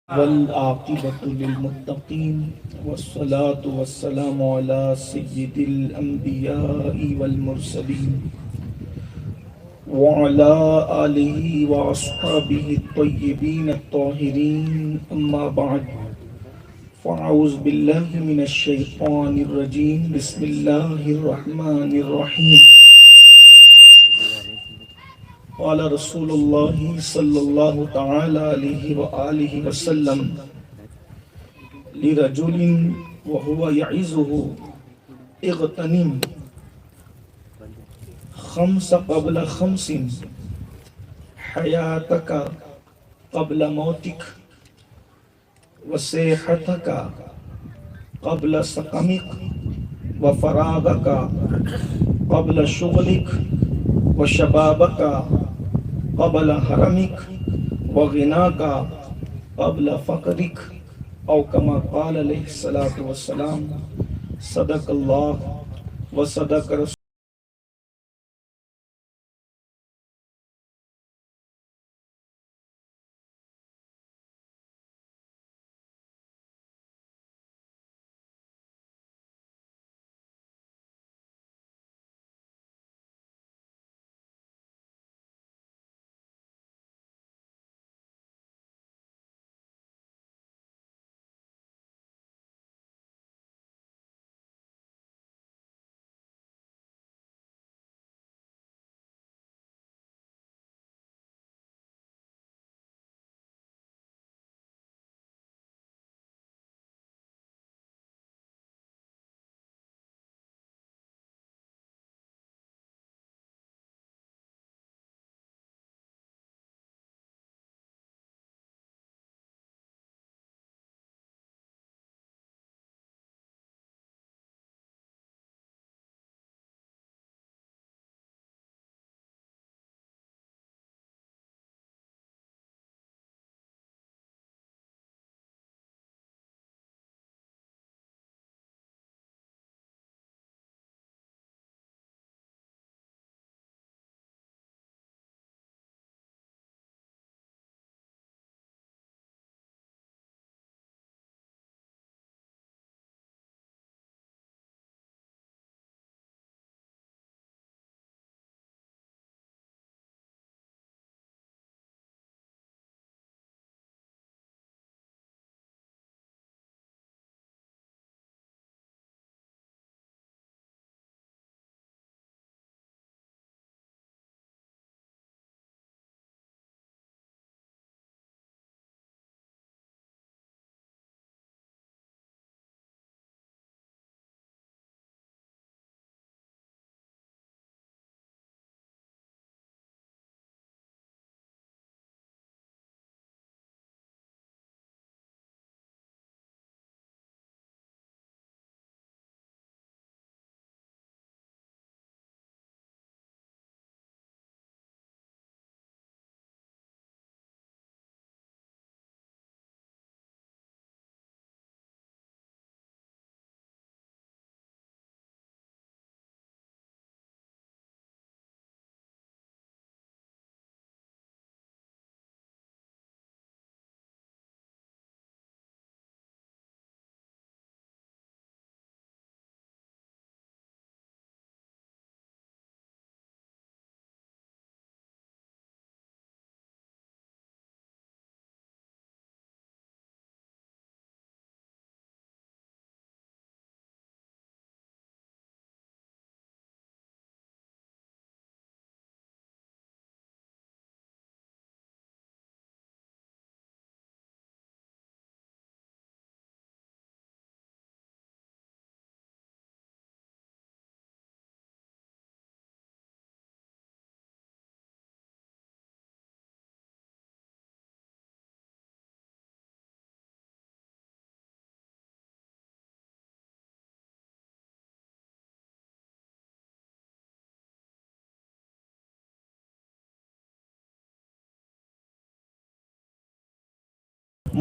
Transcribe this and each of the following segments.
والعاقبة للمتقين والصلاة والسلام على سيد الأنبياء والمرسلين وعلى آله وأصحابه الطيبين الطاهرين أما بعد فأعوذ بالله من الشيطان الرجيم بسم الله الرحمن الرحيم قال رسول الله صلى الله تعالى عليه وآله وسلم لرجل وهو يعظه اغتنم خمس قبل خمس حياتك قبل موتك وصحتك قبل سقمك وفراغك قبل شغلك وشبابك قبل حرمك وغناك قبل فقرك او كما قال علیہ الصلاۃ والسلام صدق اللہ وصدق رسول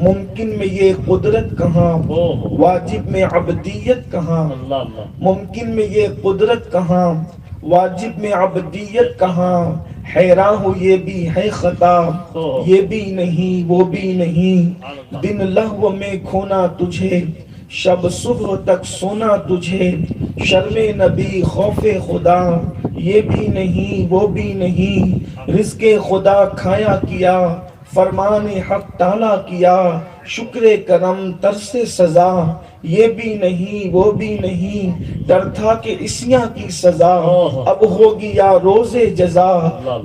ممکن میں یہ قدرت کہاں، واجب میں عبدیت کہاں، ممکن میں یہ قدرت کہاں، واجب میں عبدیت کہاں، حیران ہوں یہ بھی ہے خطا، یہ بھی نہیں وہ بھی نہیں، دن لہو میں کھونا تجھے، شب صبح تک سونا تجھے، شرم نبی خوف خدا، یہ بھی نہیں وہ بھی نہیں، رزق خدا کھایا کیا، فرمان حق ٹالا کیا، شکر کرم ترس سزا، یہ بھی نہیں وہ بھی نہیں، ڈر تھا کہ عصیاں کی سزا، اب ہوگی یا روز جزا،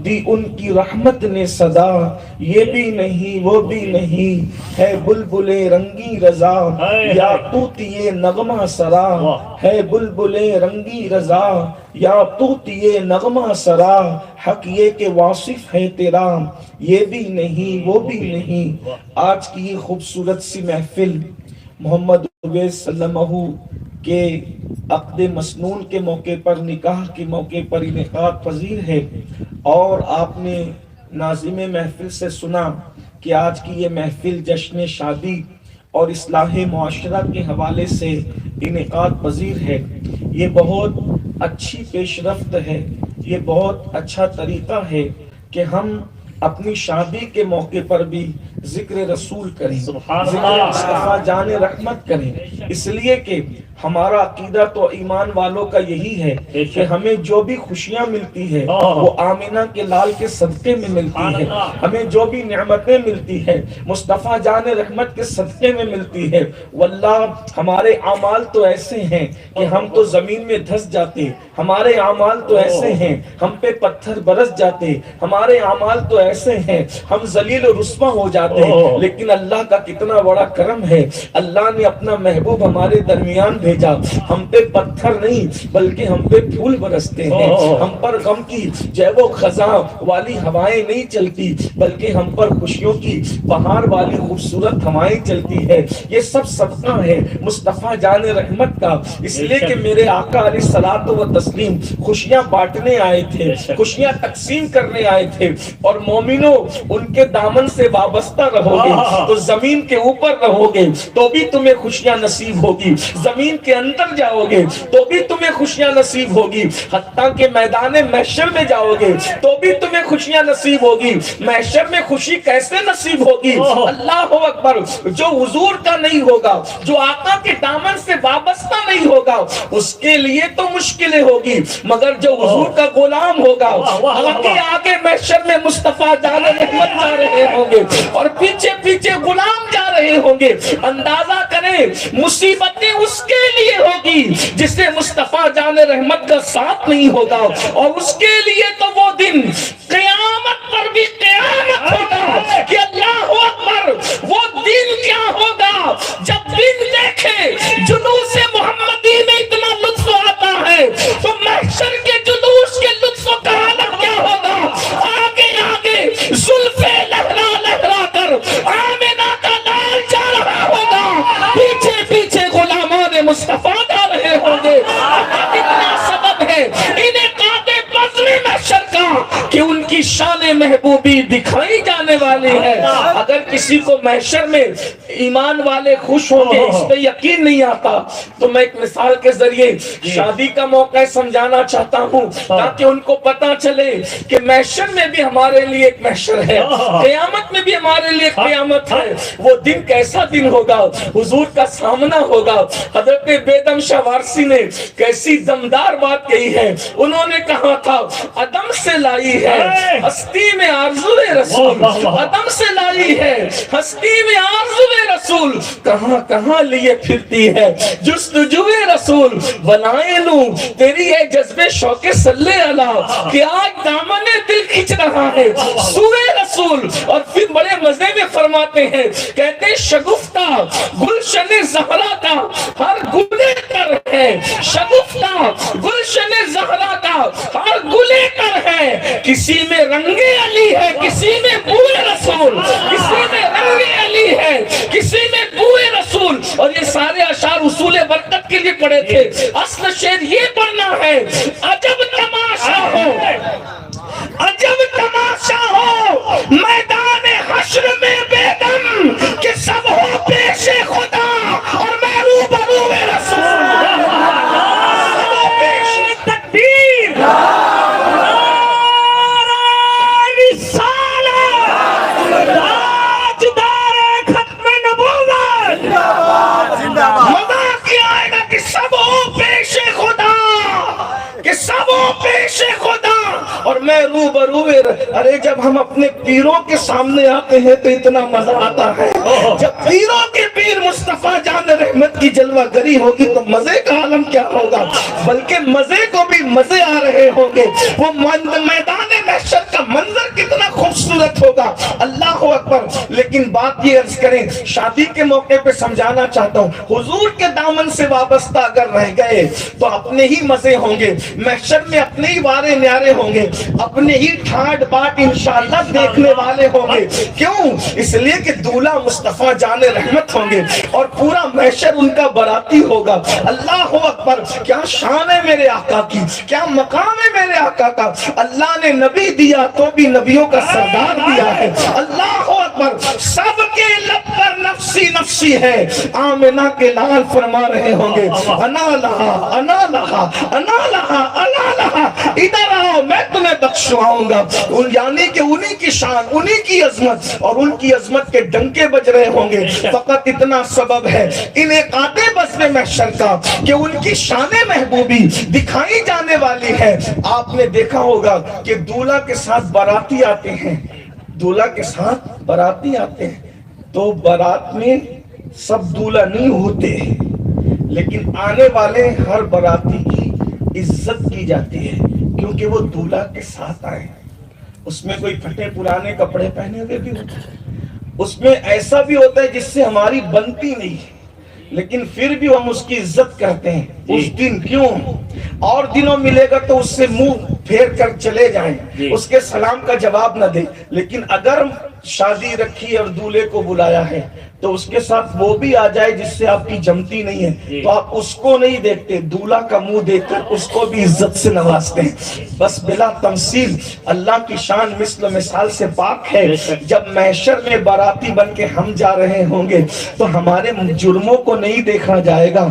دی ان کی رحمت نے صدا، یہ بھی نہیں وہ بھی نہیں، ہے بلبل رنگی رضا، یا طوطی نغمہ سرا، ہے بلبل رنگی رضا، یا طوطی نغمہ سرا، حق یہ کہ واصف ہے تیرا، یہ بھی نہیں وہ بھی نہیں۔ آج کی یہ خوبصورت سی محفل محمد اویس صلی اللہ علیہ وسلم کے عقد مسنون کے موقع پر، نکاح کے موقع پر انعقاد پذیر ہے، اور آپ نے ناظم محفل سے سنا کہ آج کی یہ محفل جشن شادی اور اصلاح معاشرہ کے حوالے سے انعقاد پذیر ہے۔ یہ بہت اچھی پیش رفت ہے، یہ بہت اچھا طریقہ ہے کہ ہم اپنی شادی کے موقع پر بھی ذکر رسول کریں، ذکر مصطفیٰ جان رحمت کریں، اس لیے کہ ہمارا عقیدہ تو ایمان والوں کا یہی ہے کہ ہمیں جو بھی خوشیاں ملتی ہے وہ آمینہ کے لال کے صدقے میں ملتی ہے، ہمیں جو بھی نعمتیں ملتی ہے مصطفیٰ جان رحمت کے صدقے میں ملتی ہے۔ واللہ ہمارے اعمال تو ایسے ہیں کہ ہم تو زمین میں دھس جاتے، ہمارے اعمال تو ایسے ہیں ہم پہ پتھر برس جاتے، ہمارے اعمال تو ایسے ہیں ہم ذلیل و رسوا ہو جاتے، لیکن اللہ کا کتنا بڑا کرم ہے، اللہ نے اپنا محبوب ہمارے درمیان بھیجا، ہم پہ پتھر نہیں بلکہ ہم پہ پھول برستے ہیں، ہم پر غم کی جو ہے وہ خزاں والی ہوائیں نہیں چلتی بلکہ ہم پر خوشیوں کی بہار والی خوبصورت ہوائیں چلتی ہے۔ یہ سب صدقہ ہے مصطفیٰ جان رحمت کا، اس لیے کہ میرے آقا علیہ الصلوۃ والتسلیم خوشیاں بانٹنے آئے تھے، خوشیاں تقسیم کرنے آئے تھے، اور مومنوں ان کے دامن سے وابستہ رہو گے تو زمین کے اوپر رہو گے تو بھی تمہیں خوشیاں نصیب ہوگی، زمین کے اندر جاؤ گے تو بھی تمہیں خوشیاں نصیب ہوگی، حتیٰ کہ میدان محشر میں جاؤ گے تو بھی تمہیں خوشیاں نصیب ہوگی۔ محشر میں خوشی کیسے نصیب ہوگی؟ اللہ اکبر، جو حضور کا نہیں ہوگا، جو آقا کے دامن سے وابستہ نہیں ہوگا، اس کے لیے تو مشکلیں ہوگی، مگر جو حضور کا غلام ہوگا آگے آگے محشر میں مصطفیٰ جان رحمت جا رہے ہوں گے اور پیچھے پیچھے غلام جا رہے ہوں گے۔ اندازہ کریں مصیبتیں اس کے لیے ہوگی جسے مصطفیٰ جان رحمت کا ساتھ نہیں ہوگا، اور اس کے لیے تو وہ دن قیامت پر بھی قیامت ہوگا کہ اللہ اکبر، وہ دن کیا ہوگا جب دن دیکھے جلوس محمدی میں اتنا لطف آتا ہے تو محشر کے جلوس کے لطف کا حالت کیا ہوگا؟ آگے آگے زلفیں لہرا لہرا کر آمینہ کا لال جا رہا ہوگا، پیچھے پیچھے غلامان مصطفیٰ جا رہے ہوں گے۔ اتنا سبب ہے انعقاد بزم محشر کا کہ ان کی شان محبوبی دکھائی جانے والی ہے۔ اگر کسی کو محشر میں ایمان والے خوش ہوں گے اس پہ یقین نہیں آتا تو میں ایک مثال کے ذریعے شادی کا موقع سمجھانا چاہتا ہوں تاکہ ان کو پتا چلے کہ محشر میں بھی ہمارے لیے ایک محشر ہے، قیامت میں بھی ہمارے لیے قیامت ہے۔ وہ دن کیسا دن ہوگا؟ حضور کا سامنا ہوگا۔ حضرت بیدم شاہ وارسی نے کیسی دمدار بات کہی ہے، انہوں نے کہا تھا عدم سے لائی ہے ہستی میں آرزو رسول، عدم سے لائی ہے ہستی میں آرزو رسول، کہاں کہاں لیے پھرتی ہے جستجو رسول، بنائے لوں تیری ہے جذبے شوق صلی اللہ کہ آج دامن دل کھچ رہا ہے سوئے رسول۔ اور پھر بڑے مزے میں فرماتے ہیں، کہتے شگفتہ گلشن زہرا کا ہر گلے کر ہے، شگفتہ گلشن زہرا کا ہر گلے کر ہے، کسی میں رنگ علی ہے کسی میں بوئے رسول، کسی میں رنگ علی ہے کسی میں بوئے رسول۔ اور یہ سارے اشعار اصول برکت کے لیے پڑھے تھے، اصل شعر یہ پڑھنا ہے، عجب تماشا ہو، عجب تماشا ہو میدان حشر میں بیدم کہ سب ہو پیش خدا اور میں روبرو رسول، سب ہو پیش تکبیر، ہمیں روبرو، ارے جب ہم اپنے پیروں کے سامنے آتے ہیں تو اتنا مزہ آتا ہے، جب پیروں کے پیر مصطفیٰ جان رحمت کی جلوہ گری ہوگی تو مزے کا عالم کیا ہوگا، بلکہ مزے کو بھی مزے آ رہے ہوں گے۔ وہ میدان محشر کا منظر کتنا خوبصورت ہوگا، اللہ اکبر۔ لیکن بات یہ عرض کریں، شادی کے موقع پہ سمجھانا چاہتا ہوں، حضور کے دامن سے وابستہ اگر رہ گئے تو اپنے ہی مزے ہوں گے، محشر میں اپنے ہی وارے نیارے ہوں گے، اپنے ہی ٹھاٹ باٹ انشاءاللہ دیکھنے والے ہوں گے۔ کیوں؟ اس لیے کہ دولہا مصطفیٰ جان رحمت ہوں گے اور پورا محشر ان کا باراتی ہوگا۔ اللہ اکبر، کیا شان ہے میرے آقا کی، کیا مقام ہے میرے آقا کا۔ اللہ نے نبی دیا تو بھی نبیوں کا سردار دیا ہے۔ اللہ اکبر، سب کے لب پر نفسی نفسی ہے، آمنہ کے لال فرما رہے ہوں گے، انا لہا انا لہا انا لہا انا لہا، ادھر آؤ میں تمہیں بخشواؤں گا۔ یعنی کہ انہی کی شان، انہی کی عظمت اور ان کی عظمت کے ڈنکے بج رہے ہوں گے۔ فقط اتنا سبب ہے انہیں قاطع بزم محشر کا کہ ان کی شان محبوبی دکھائی جانے والی ہے۔ آپ نے دیکھا ہوگا کہ دولہا کے ساتھ باراتی آتے ہیں، دولہا کے ساتھ باراتی آتے ہیں تو بارات میں سب دولہا نہیں ہوتے، لیکن آنے والے ہر باراتی کی عزت کی جاتی ہے کیونکہ وہ دولہا کے ساتھ آئے۔ اس میں کوئی پھٹے پرانے کپڑے پہنے ہوئے بھی ہوتے ہیں، اس میں ایسا بھی ہوتا ہے جس سے ہماری بنتی نہیں، لیکن پھر بھی ہم اس کی عزت کرتے ہیں اس دن۔ کیوں؟ اور دنوں ملے گا تو اس سے منہ پھیر کر چلے جائیں، اس کے سلام کا جواب نہ دیں، لیکن اگر شادی رکھی اور دولہے کو بلایا ہے تو اس کے ساتھ وہ بھی آ جائے جس سے آپ کی جمتی نہیں ہے تو آپ اس کو نہیں دیکھتے، دولہا کا منہ دیکھ کر اس کو بھی عزت سے نوازتے ہیں۔ بس بلا تمثیل اللہ کی شان مثل مثال سے پاک ہے۔ جب محشر میں باراتی بن کے ہم جا رہے ہوں گے تو ہمارے جرموں کو نہیں دیکھا جائے گا،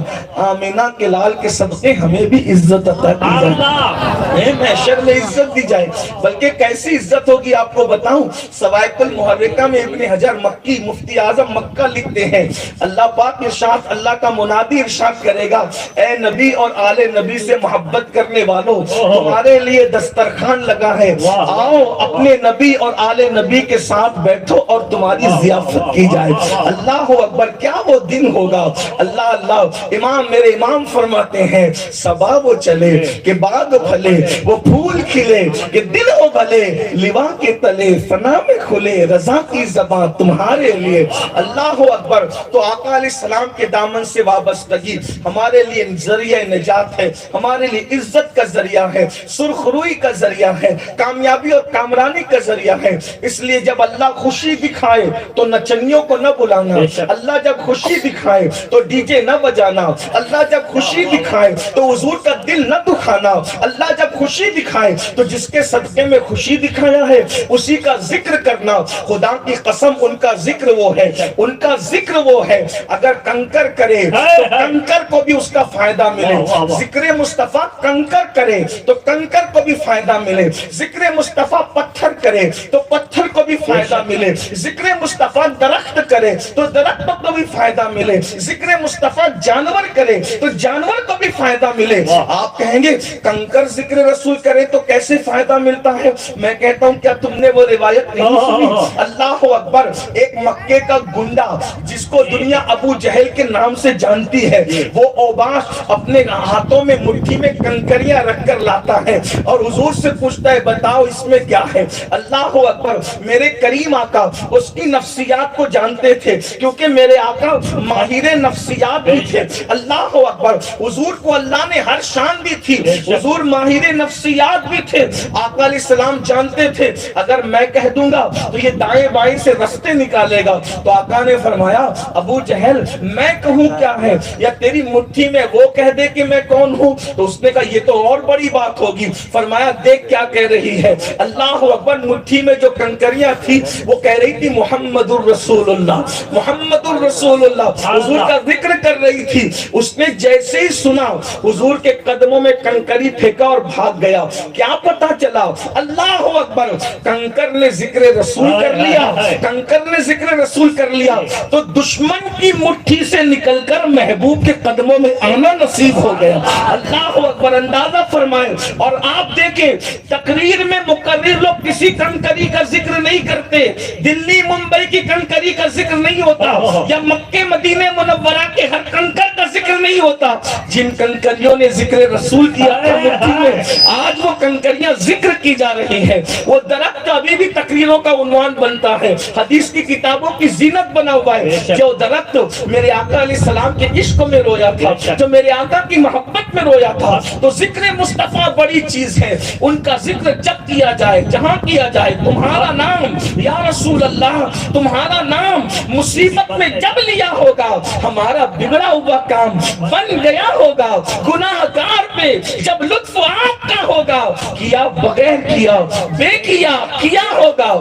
آمینہ کے لال کے صدقے ہمیں بھی عزت عطا کی جائے، محشر میں عزت دی جائے۔ بلکہ کیسی عزت ہوگی آپ کو بتاؤں، سوائق المحرکہ میں ابن حجر مکی مفتی اعظم مکہ لکھتے ہیں، اللہ پاک ارشاد، اللہ کا منادی ارشاد کرے گا، اے نبی اور آل نبی سے محبت کرنے والوں، تمہارے لیے دسترخوان لگا ہے، آؤ اپنے نبی اور آل نبی کے ساتھ بیٹھو اور تمہاری ضیافت کی جائے۔ اللہ اکبر، کیا وہ دن ہوگا، اللہ اللہ۔ امام میرے امام فرماتے ہیں، صبا وہ چلے کہ باغ پھلے، وہ پھول کھلے کہ دل ہو بھلے، لوا کے تلے فنا میں کھلے، رضا کی زبان تمہارے لیے۔ اللہ اکبر۔ تو آقا علیہ السلام کے دامن سے وابستگی ہمارے لیے ذریعہ نجات ہے، ہمارے لیے عزت کا ذریعہ ہے، سرخ روئی کا ذریعہ ہے، کامیابی اور کامرانی کا ذریعہ ہے۔ اس لیے جب اللہ خوشی دکھائے تو نچنیوں کو نہ بلانا، اللہ جب خوشی دکھائے تو ڈی جے نہ بجانا، اللہ جب خوشی دکھائے تو حضور کا دل نہ دکھانا، اللہ جب خوشی دکھائے تو جس کے صدقے میں خوشی دکھایا ہے اسی کا ذکر کرنا۔ خدا کی قسم ان کا ذکر وہ ہے، ان کا ذکر وہ ہے، اگر کنکر کرے تو کنکر کو بھی اس کا فائدہ ملے، ذکر مصطفیٰ کنکر کرے تو کنکر کو بھی فائدہ ملے، ذکر مصطفیٰ پتھر کرے تو پتھر کو بھی فائدہ ملے، ذکر مصطفیٰ درخت کرے تو درخت کو بھی فائدہ ملے، ذکر مصطفیٰ جانور کرے تو جانور کو بھی فائدہ ملے۔ آپ کہیں گے کنکر ذکر رسول کرے تو کیسے فائدہ ملتا ہے؟ میں کہتا ہوں کیا تم نے وہ روایت نہیں سنی؟ اللہ اکبر، ایک مکے کا گنڈا جس کو دنیا ابو جہل کے نام سے جانتی ہے، وہ اوباش اپنے ہاتھوں میں مٹھی میں کنکریاں رکھ کر لاتا ہے اور حضور سے پوچھتا ہے بتاؤ اس میں کیا ہے؟ اللہ اکبر، میرے کریم آقا اس کی نفسیات کو جانتے تھے کیونکہ میرے آقا ماہر نفسیات بھی تھے۔ اللہ اکبر، حضور کو اللہ نے ہر شان دی تھی، حضور ماہر نفسیات بھی تھے۔ آقا علیہ السلام جانتے تھے اگر میں کہہ دوں گا تو یہ دائیں بائیں سے رستے نکالے گا، تو آقا نے فرمایا ابو جہل میں کہوں کیا ہے یا تیری مٹھی میں وہ کہہ دے کہ میں کون ہوں؟ تو اس نے کہا یہ تو اور بڑی بات ہوگی۔ فرمایا دیکھ کیا کہہ رہی ہے۔ اللہ اکبر، مٹھی میں جو کنکریاں تھی وہ کہہ رہی تھی محمد الرسول اللہ، محمد الرسول اللہ، حضور کا ذکر کر رہی تھی۔ اس نے جیسے ہی سنا حضور کے قدموں میں کنکری پھینکا اور بھاگ گیا۔ کیا پتا چلا؟ اللہ اکبر، کنکر نے ذکر رسول کا کر لیا, کنکر نے ذکر رسول کر لیا, تو دشمن کی مٹھی سے نکل کر محبوب کے قدموں میں آنا نصیب ہو گیا. اللہ اکبر, اندازہ فرمائیں. اور آپ دیکھیں تقریر میں مقرر لوگ کسی کنکری کا ذکر نہیں کرتے, دلی ممبئی کی کنکری کا ذکر نہیں ہوتا, یا مکہ مدینہ منورہ کے ہر کنکر کا ذکر نہیں ہوتا. جن کنکریوں نے ذکر رسول کیا تھا مٹھی میں, آج وہ کنکریاں ذکر کی جا رہی ہیں. وہ درخت ابھی بھی تقریروں کا عنوان بنتا ہے, حدیث کی کتابوں کی زینت بنا ہوا ہے. جو درخت میرے آقا علیہ السلام کے عشق میں رویا تھا, جو میرے آقا کی محبت میں رویا تھا, تو ذکر مصطفیٰ بڑی چیز ہے. ان کا ذکر جب کیا جائے, جہاں کیا جائے, تمہارا نام یا رسول اللہ, تمہارا نام مصیبت میں جب لیا ہوگا, ہمارا بگڑا ہوا کام بن گیا ہوگا. گناہ گار پہ جب لطف آپ کا ہوگا, کیا بغیر کیا بے کیا کیا ہوگا,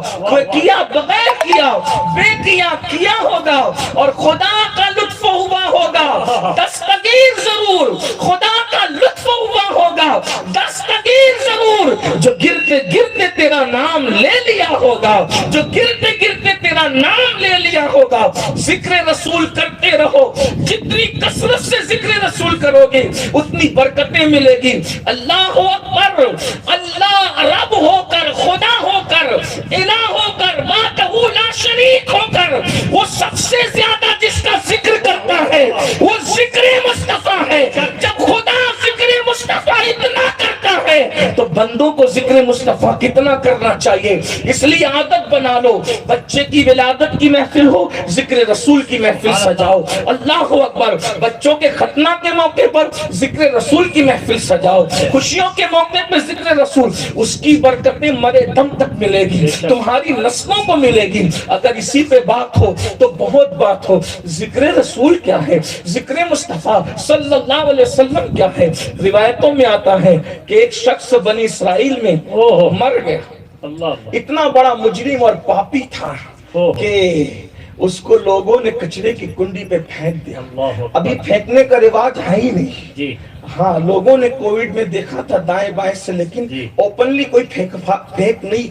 کیا بغیر کیا بے کیا ہوگا, اور خدا کا لطف ہوا ہوگا دستگیر ضرور, خدا کا لطف ہوا ہوگا دستگیر ضرور. جو گرتے گرتے تیرا نام لے لیا ہوگا, جو گرتے گرتے تیرا نام لے لیا ہوگا. ذکر رسول کرتے رہو, جتنی کثرت سے ذکر رسول کرو گے اتنی برکتیں ملے گی. اللہ اکبر, اللہ رب ہو کر, خدا ہو کر, الہ ہو کر, وحدہ لا شریک ہو کر, وہ سب سے زیادہ جس کا ذکر کرتا ہے وہ ذکر مصطفیٰ ہے. جب خدا ذکر مصطفیٰ اتنا کرتا ہے تو بندوں کو ذکر مصطفیٰ کتنا کرنا چاہیے. اس لیے عادت بنا لو, بچے کی ولادت کی محفل ہو ذکر رسول کی محفل سجاؤ. اللہ اکبر, بچوں کے ختنہ کے موقع پر ذکر رسول کی محفل سجاؤ. خوشیوں کے موقع پر ذکر رسول, اس کی برکتیں مرے دم تک ملے گی, تمہاری نسلوں کو ملے گی. اگر اسی پہ بات ہو تو بہت بات ہو. ذکر رسول کیا ہے, ذکر مصطفیٰ صلی اللہ علیہ وسلم کیا ہے. روایتوں میں آتا ہے کہ ایک شخص بنی اسرائیل میں مر گیا, اتنا بڑا مجرم اور پاپی تھا کہ اس کو لوگوں نے کچرے کی کنڈی پہ پھینک دیا. ابھی پھینکنے کا رواج ہے ہی نہیں. ہاں, لوگوں نے کووڈ میں دیکھا تھا دائیں بائیں سے, لیکن اوپنلی کوئی پھینک نہیں,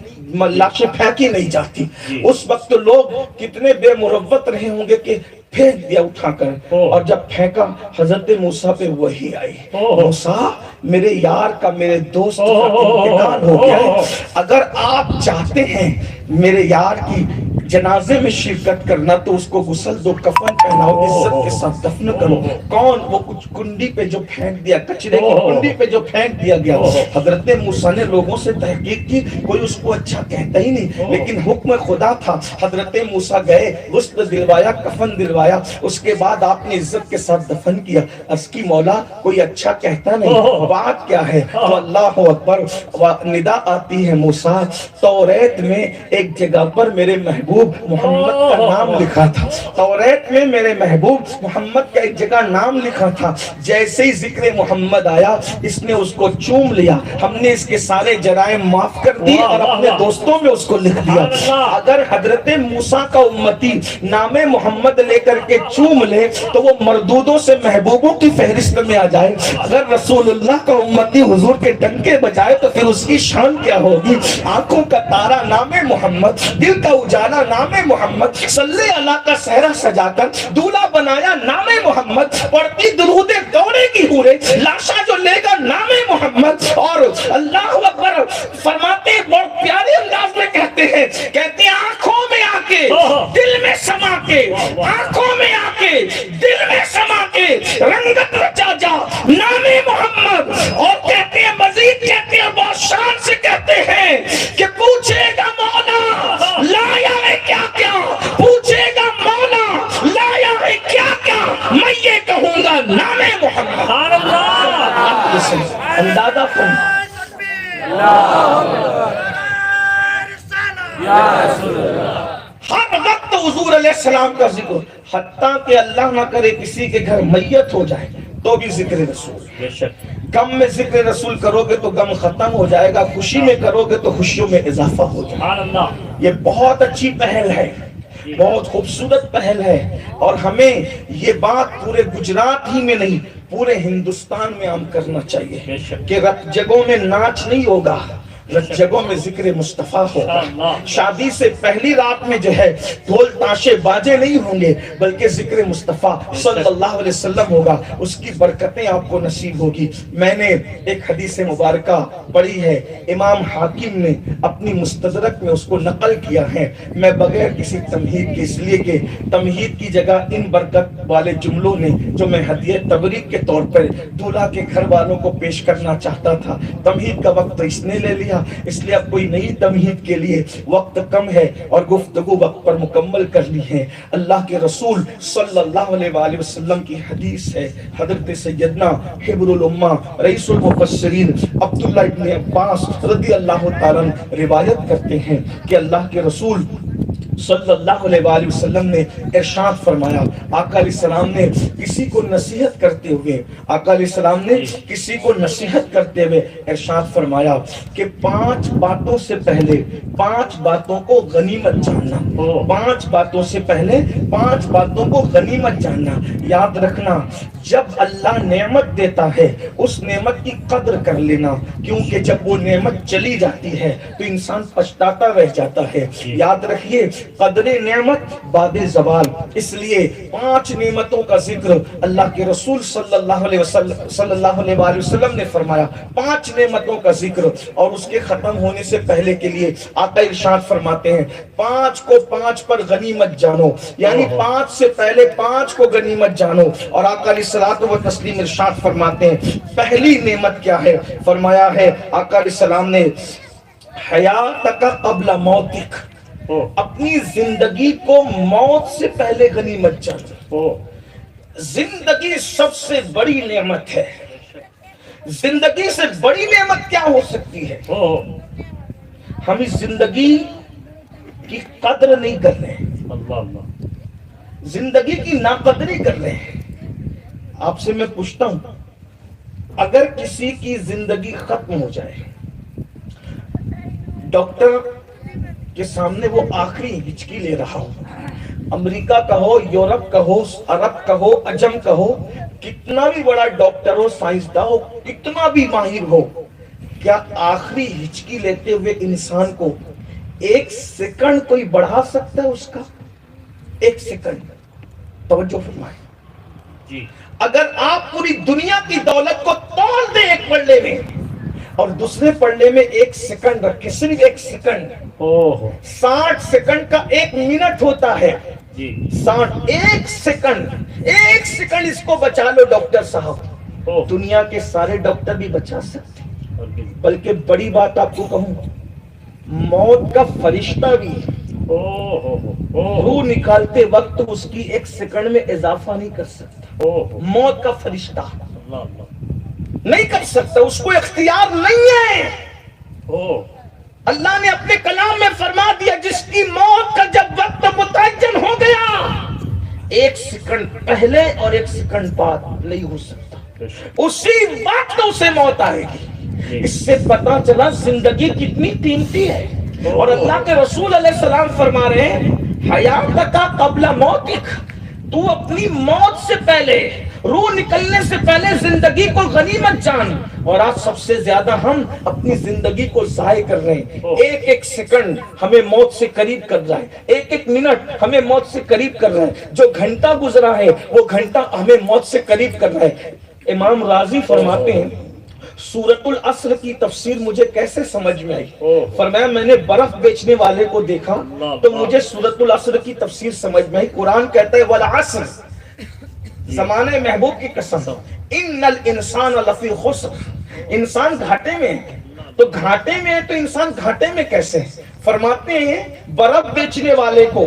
لاشیں پھینکی نہیں جاتی. اس وقت لوگ کتنے بے مروت رہے ہوں گے کہ پھینک دیا اٹھا کر, اور جب پھینکا حضرت موسیٰ پہ وحی آئی, موسیٰ میرے یار کا, میرے دوست کا انتقال ہو گیا ہے, اگر آپ چاہتے ہیں میرے یار کی جنازے میں شرکت کرنا تو اس کو غسل دو, کفن پہناؤ, عزت کے ساتھ دفن کرو. کون وہ کچھ کنڈی پہ جو پھینک دیا, کچرے کی کنڈی پہ جو پھینک دیا گیا. حضرت موسیٰ نے لوگوں سے تحقیق کی, کوئی اس کو اچھا کہتا ہی نہیں, لیکن حکم خدا تھا. حضرت موسیٰ گئے, غسل دلوایا, کفن دلوایا, اس کے بعد آپ نے عزت کے ساتھ دفن کیا. اس کی مولا کوئی اچھا کہتا نہیں, بات کیا ہے. تو اللہ اکبر, ندا آتی ہے موسیٰ, توریت میں ایک جگہ پر میرے محبوب محمد کا نام لکھا تھا. توریت میں میرے محبوب محمد کا ایک جگہ نام لکھا تھا. جیسے ہی ذکر محمد آیا اس نے اس کو چوم لیا, ہم نے اس کے سارے جرائم معاف کر دیے اور اپنے دوستوں میں اس کو لکھ دیا. اگر حضرت موسیٰ کا امتی نام محمد لے کر کے چوم لے تو وہ مردودوں سے محبوبوں کی فہرست میں آ جائے. اگر رسول اللہ کا امتی حضور کے ڈنکے بجائے تو پھر اس کی شان کیا ہوگی. آنکھوں کا تارا نام محمد, دل کا اجالا نام محمد, صلی اللہ کا صحرا سجا کر دولہا بنایا نام محمد, پڑھتی درودیں دوڑے گی ہورے, لاشا جو لے گا نام محمد. اور اللہ اکبر فرماتے ہیں, بہت پیارے انداز میں کہتے ہیں, کہتے ہیں آنکھوں میں آ کے دل میں سما کے, آنکھوں میں آ کے دل میں سما کے رنگت رچا جا نام محمد. اور کہتے ہیں مزید کہتے ہیں, بہت شان سے کہتے ہیں کہ پوچھے گا مولا لایا ہے کیا کیا, پوچھے گا مولا لایا ہے کیا کیا, میں یہ کہوں گا نام محمد. اندازہ ہر وقت حضور علیہ السلام کا ذکر, حتیٰ کہ اللہ نہ کرے کسی کے گھر میت ہو جائے تو بھی ذکر رسول. غم میں ذکر رسول کرو گے تو غم ختم ہو جائے گا, خوشی میں کرو گے تو خوشیوں میں اضافہ ہو جائے گا. یہ بہت اچھی پہل ہے, بہت خوبصورت پہل ہے, اور ہمیں یہ بات پورے گجرات ہی میں نہیں پورے ہندوستان میں عام کرنا چاہیے کہ جگہوں میں ناچ نہیں ہوگا, جگہوں میں ذکر مصطفیٰ ہوگا. شادی سے پہلی رات میں جو ہے ڈھول تاشے باجے نہیں ہوں گے بلکہ ذکر مصطفیٰ صلی اللہ علیہ وسلم ہوگا. اس کی برکتیں آپ کو نصیب ہوگی. میں نے ایک حدیث مبارکہ پڑھی ہے, امام حاکم نے اپنی مستدرک میں اس کو نقل کیا ہے, میں بغیر کسی تمہید کے, اس لیے کہ تمہید کی جگہ ان برکت والے جملوں نے جو میں ہدیہ تبریک کے طور پر دولہا کے گھر والوں کو پیش کرنا چاہتا تھا, تمہید کا وقت اس نے لے لیا, اس لیے اب کوئی نئی تمہید کے لیے وقت کم ہے اور گفتگو وقت پر مکمل کر لی ہے. اللہ کے رسول صلی اللہ علیہ وآلہ وسلم کی حدیث ہے, حضرت سیدنا حبر الامہ رئیس المفسرین عبداللہ ابن عباس رضی اللہ تعالیٰ روایت کرتے ہیں کہ اللہ کے رسول صلی اللہ علیہ وآلہ وسلم نے ارشاد فرمایا, آقا علیہ السلام نے کسی کو نصیحت کرتے ہوئے, آقا علیہ السلام نے کسی کو نصیحت کرتے ہوئے ارشاد فرمایا کہ 5 باتوں سے پہلے 5 باتوں کو غنیمت جاننا, 5 باتوں سے پہلے 5 باتوں کو غنیمت جاننا. یاد رکھنا, جب اللہ نعمت دیتا ہے اس نعمت کی قدر کر لینا, کیونکہ جب وہ نعمت چلی جاتی ہے تو انسان پچھتاتا رہ جاتا ہے. یاد رکھیے, قدر نعمت بعد زوال. اس لیے 5 نعمتوں کا ذکر اللہ کے رسول صلی اللہ علیہ وآلہ وسلم نے فرمایا, 5 نعمتوں کا ذکر, اور اس کے ختم ہونے سے پہلے کے لیے آقا ارشاد فرماتے ہیں 5 کو 5 پر غنیمت جانو, یعنی 5 سے پہلے 5 کو غنیمت جانو. اور آقا علیہ الصلوۃ والتسلیم ارشاد فرماتے ہیں پہلی نعمت کیا ہے, فرمایا ہے آقا علیہ السلام نے حیاتک قبل موتک, اپنی زندگی کو موت سے پہلے غنیمت جانو. زندگی سب سے بڑی نعمت ہے. زندگی سے بڑی نعمت کیا ہو سکتی ہے؟ ہم اس زندگی کی قدر نہیں کر رہے ہیں, زندگی کی ناقدری کر رہے ہیں. آپ سے میں پوچھتا ہوں, اگر کسی کی زندگی ختم ہو جائے, ڈاکٹر کے سامنے وہ آخری ہچکی لے رہا ہو, امریکہ کا ہو, یورپ کا ہو, عرب کا ہو, عجم کا ہو, کتنا بھی بڑا ڈاکٹر ہو, سائنسداں ہو, کتنا بھی ماہر ہو, کیا آخری ہچکی لیتے ہوئے انسان کو 1 سیکنڈ کوئی بڑھا سکتا ہے؟ اس کا 1 سیکنڈ. توجہ فرمائیں جی. اگر آپ پوری دنیا کی دولت کو تول دیں ایک پلڑے میں اور دوسرے پلڑے میں 1 سیکنڈ رکھے, صرف 1 سیکنڈ, 60 سیکنڈ کا 1 منٹ ہوتا ہے. 1 سیکنڈ اس کو بچا لو ڈاکٹر صاحب, دنیا کے سارے ڈاکٹر بھی بچا سکتے. بلکہ بڑی بات آپ کو کہوں, موت کا فرشتہ بھی روح نکالتے وقت اس کی 1 سیکنڈ میں اضافہ نہیں کر سکتا. موت کا فرشتہ نہیں کر سکتا, اس کو اختیار نہیں ہے. اللہ نے اپنے کلام میں فرما دیا, جس کی موت کا جب وقت متعین ہو گیا 1 سیکنڈ پہلے اور 1 سیکنڈ بعد نہیں ہو سکتا, اسی وقت اسے موت آئے گی. اس سے پتا چلا زندگی کتنی قیمتی ہے. اور اللہ کے رسول علیہ السلام فرما رہے ہیں حیاتک قبل موتک, تو اپنی موت سے پہلے, روح نکلنے سے پہلے زندگی کو غنیمت جان. اور آج سب سے زیادہ ہم اپنی زندگی کو ضائع کر رہے ہیں. 1 سیکنڈ ہمیں موت سے قریب کر رہا ہے, 1 منٹ ہمیں موت سے قریب کر رہا ہے, جو گھنٹہ گزرا ہے وہ گھنٹہ ہمیں موت سے قریب کر رہا ہے. امام راضی فرماتے ہیں سورۃ العصر کی تفسیر مجھے کیسے سمجھ میں آئی, فرمایا میں نے برف بیچنے والے کو دیکھا تو مجھے سورۃ العصر کی تفسیر سمجھ میں آئی. قرآن کہتا ہے والعصر, زمانے محبوب کی قسم, ان الانسان لفی خسر, انسان گھاٹے میں ہے. تو گھاٹے میں ہے تو انسان گھاٹے میں کیسے ہے؟ فرماتے ہیں برف بیچنے والے کو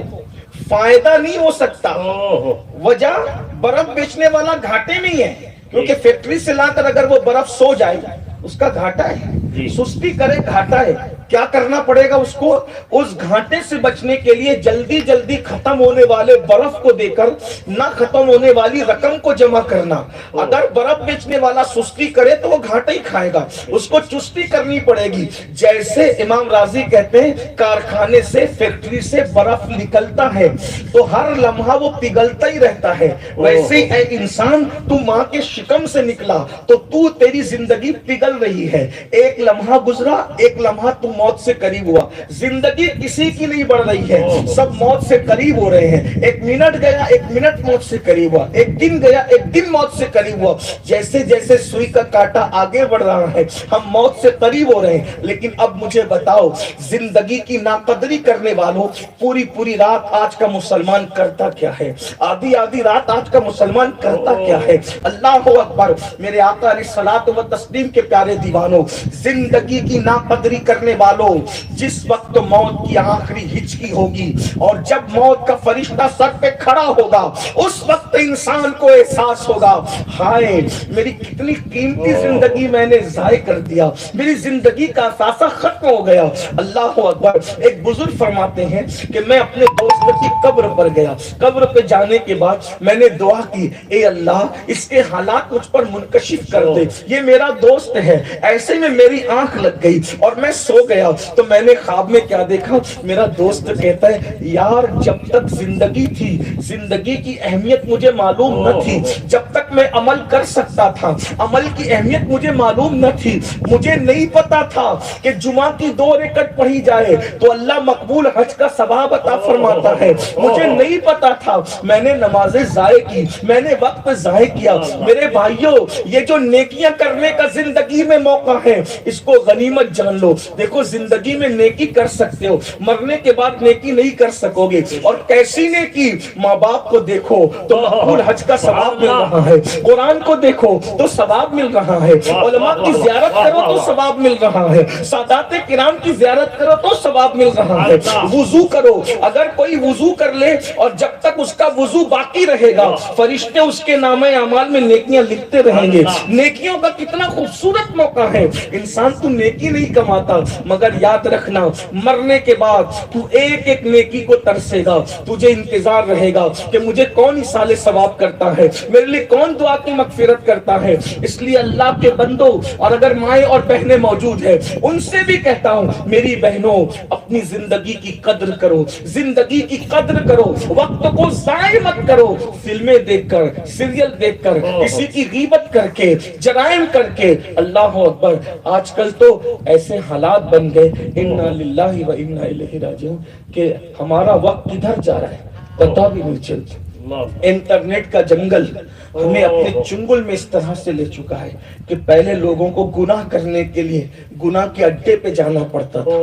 فائدہ نہیں ہو سکتا. وجہ برف بیچنے والا گھاٹے میں ہی ہے, کیونکہ فیکٹری سے لا کر اگر وہ برف سو جائے اس کا گھاٹا ہے, سستی کرے گھاٹا ہے. کیا کرنا پڑے گا اس کو؟ اس گھاٹے سے بچنے کے لیے جلدی جلدی ختم ہونے والے برف کو دے کر نہ ختم ہونے والی رقم کو جمع کرنا. اگر برف بیچنے والا سستی کرے تو وہ گھاٹا ہی کھائے گا, اس کو چستی کرنی پڑے گی. جیسے امام راضی کہتے ہیں کارخانے سے, فیکٹری سے برف نکلتا ہے تو ہر لمحہ وہ پگھلتا ہی رہتا ہے, ویسے ہی اے انسان تو ماں کے شکم سے نکلا تو تیری زندگی پگھل رہی ہے. ایک لمحہ گزرا, ایک لمحہ تو موت سے قریب ہوا. زندگی کسی کی نہیں بڑھ رہی ہے, سب موت سے قریب ہو رہے ہیں. ایک منٹ گیا, ایک منٹ موت سے قریب ہوا. ایک دن گیا, ایک دن موت سے قریب ہوا. جیسے جیسے سوئی کا کانٹا آگے بڑھ رہا ہے ہم موت سے قریب ہو رہے ہیں. لیکن اب مجھے بتاؤ, زندگی کی ناقدری کرنے والوں, پوری پوری رات آج کا مسلمان کرتا کیا ہے؟ آدھی آدھی رات آج کا مسلمان کرتا کیا ہے؟ اللہ اکبر. میرے آقا علیہ الصلوۃ والتسلیم کے پیارے دیوانوں, زندگی کی ناقدری کرنے والوں, جس وقت موت کی آخری ہچکی ہوگی اور جب موت کا فرشتہ سر پہ کھڑا ہوگا اس وقت انسان کو احساس ہوگا, ہائے میری کتنی قیمتی زندگی میں نے ضائع کر دیا, میری زندگی کا اثاثہ ختم ہو گیا. اللہ اکبر. ایک بزرگ فرماتے ہیں کہ میں اپنے دوست کی قبر پر گیا, قبر پہ جانے کے بعد میں نے دعا کی, اے اللہ اس کے حالات مجھ پر منکشف کر دے, یہ میرا دوست ہے. ایسے میں میری آنکھ لگ گئی اور میں سو گیا تو میں نے خواب میں کیا دیکھا, میرا دوست کہتا ہے یار جب تک زندگی تھی زندگی کی اہمیت مجھے معلوم نہ تھی, جب تک میں عمل کر سکتا تھا عمل کی اہمیت مجھے معلوم نہ تھی. مجھے نہیں پتا تھا کہ جمعہ کی 2 رکعت پڑھی جائے تو اللہ مقبول حج کا ثواب عطا فرماتا ہے. مجھے نہیں پتا تھا, میں نے نمازیں ضائع کی, میں نے وقت ضائع کیا. میرے بھائیوں, یہ جو نیکیاں کرنے کا زندگی میں موقع ہے اس کو غنیمت جان لو. دیکھو زندگی میں نیکی کر سکتے ہو, مرنے کے بعد نیکی نہیں کر سکو گے. اور کیسی نیکی؟ ماں باپ کو دیکھو تو مقبول حج کا ثواب مل رہا ہے, قرآن کو دیکھو تو ثواب مل رہا ہے, علماء کی زیارت کرو تو ثواب مل رہا ہے, سادات کرام کی زیارت کرو تو ثواب مل رہا ہے. وضو کرو, اگر کوئی وضو کر لے اور جب تک اس کا وضو باقی رہے گا فرشتے اس کے نامہ اعمال میں نیکیاں لکھتے رہیں گے. نیکیوں کا کتنا خوبصورت موقع ہے. انسان تو نیکی نہیں کماتا مگر یاد رکھنا مرنے کے بعد تو ایک ایک نیکی کو ترسے گا, تجھے انتظار رہے گا کہ مجھے کون ایصال ثواب کرتا ہے, میرے لیے کون دعا کی مغفرت کرتا ہے. اس لیے اللہ کے بندوں, اور اگر مائیں اور بہنیں موجود ہیں ان سے بھی کہتا ہوں میری بہنوں اپنی زندگی کی قدر کرو, زندگی کی قدر کرو, وقت کو ضائع مت کرو. فلمیں دیکھ کر, سیریل دیکھ کر, کسی کی غیبت کر کے, جرائم کر کے. اللہ اکبر. آج کل تو ایسے حالات بن گئے انا للہ و انا الیہ راجعون کہ ہمارا وقت کدھر جا رہا ہے پتہ بھی نہیں چلتا. انٹرنیٹ کا جنگل ہمیں اپنے چنگل میں اس طرح سے لے چکا ہے کہ پہلے لوگوں کو گناہ کرنے کے لیے گناہ کے اڈے پہ جانا پڑتا تھا.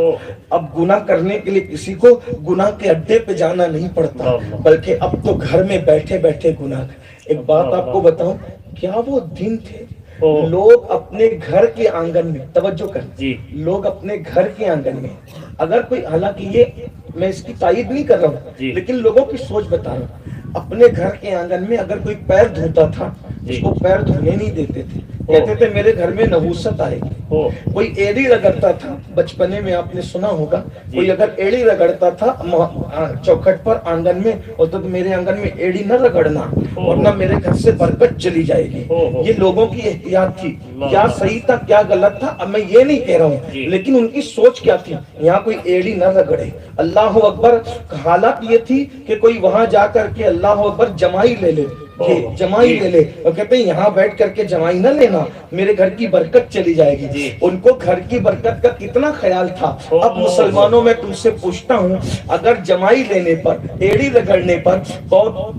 اب گناہ کرنے کے لیے کسی کو گناہ کے اڈے پہ جانا نہیں پڑتا, بلکہ اب تو گھر میں بیٹھے بیٹھے گناہ. ایک بات آپ کو بتاؤں, کیا وہ دن تھے لوگ اپنے گھر کے آنگن میں, توجہ کر, لوگ اپنے گھر کے آنگن میں, اگر کوئی, حالانکہ یہ میں اس کی تائید نہیں کر رہا ہوں لیکن لوگوں کی سوچ بتا رہا ہوں, اپنے گھر کے آنگن میں اگر کوئی پیر دھوتا تھا اس کو پیر دھونے نہیں دیتے تھے, کہتے تھے میرے گھر میں نحوست آئے گی. کوئی ایڑی رگڑتا تھا, بچپنے میں آپ نے سنا ہوگا, کوئی اگر ایڑی رگڑتا تھا چوکھٹ پر آنگن میں, اور تو میرے آنگن میں ایڑی نہ رگڑنا ورنہ میرے گھر سے برکت چلی جائے گی. یہ لوگوں کی احتیاط تھی. کیا صحیح تھا کیا غلط تھا اب میں یہ نہیں کہہ رہا ہوں, لیکن ان کی سوچ کیا تھی, یہاں کوئی ایڑی نہ رگڑے. اللہ اکبر. حالت یہ تھی کہ کوئی وہاں جا کر کے اللہ اکبر جمائی لے لے, جمائی لے لے, اور کہتے ہیں یہاں بیٹھ کر کے جمائی نہ لینا, میرے گھر کی برکت چلی جائے گی. ان کو گھر کی برکت کا کتنا خیال تھا. اب مسلمانوں میں تم سے پوچھتا ہوں, اگر جمائی لینے پر, ایڑی رگڑنے پر,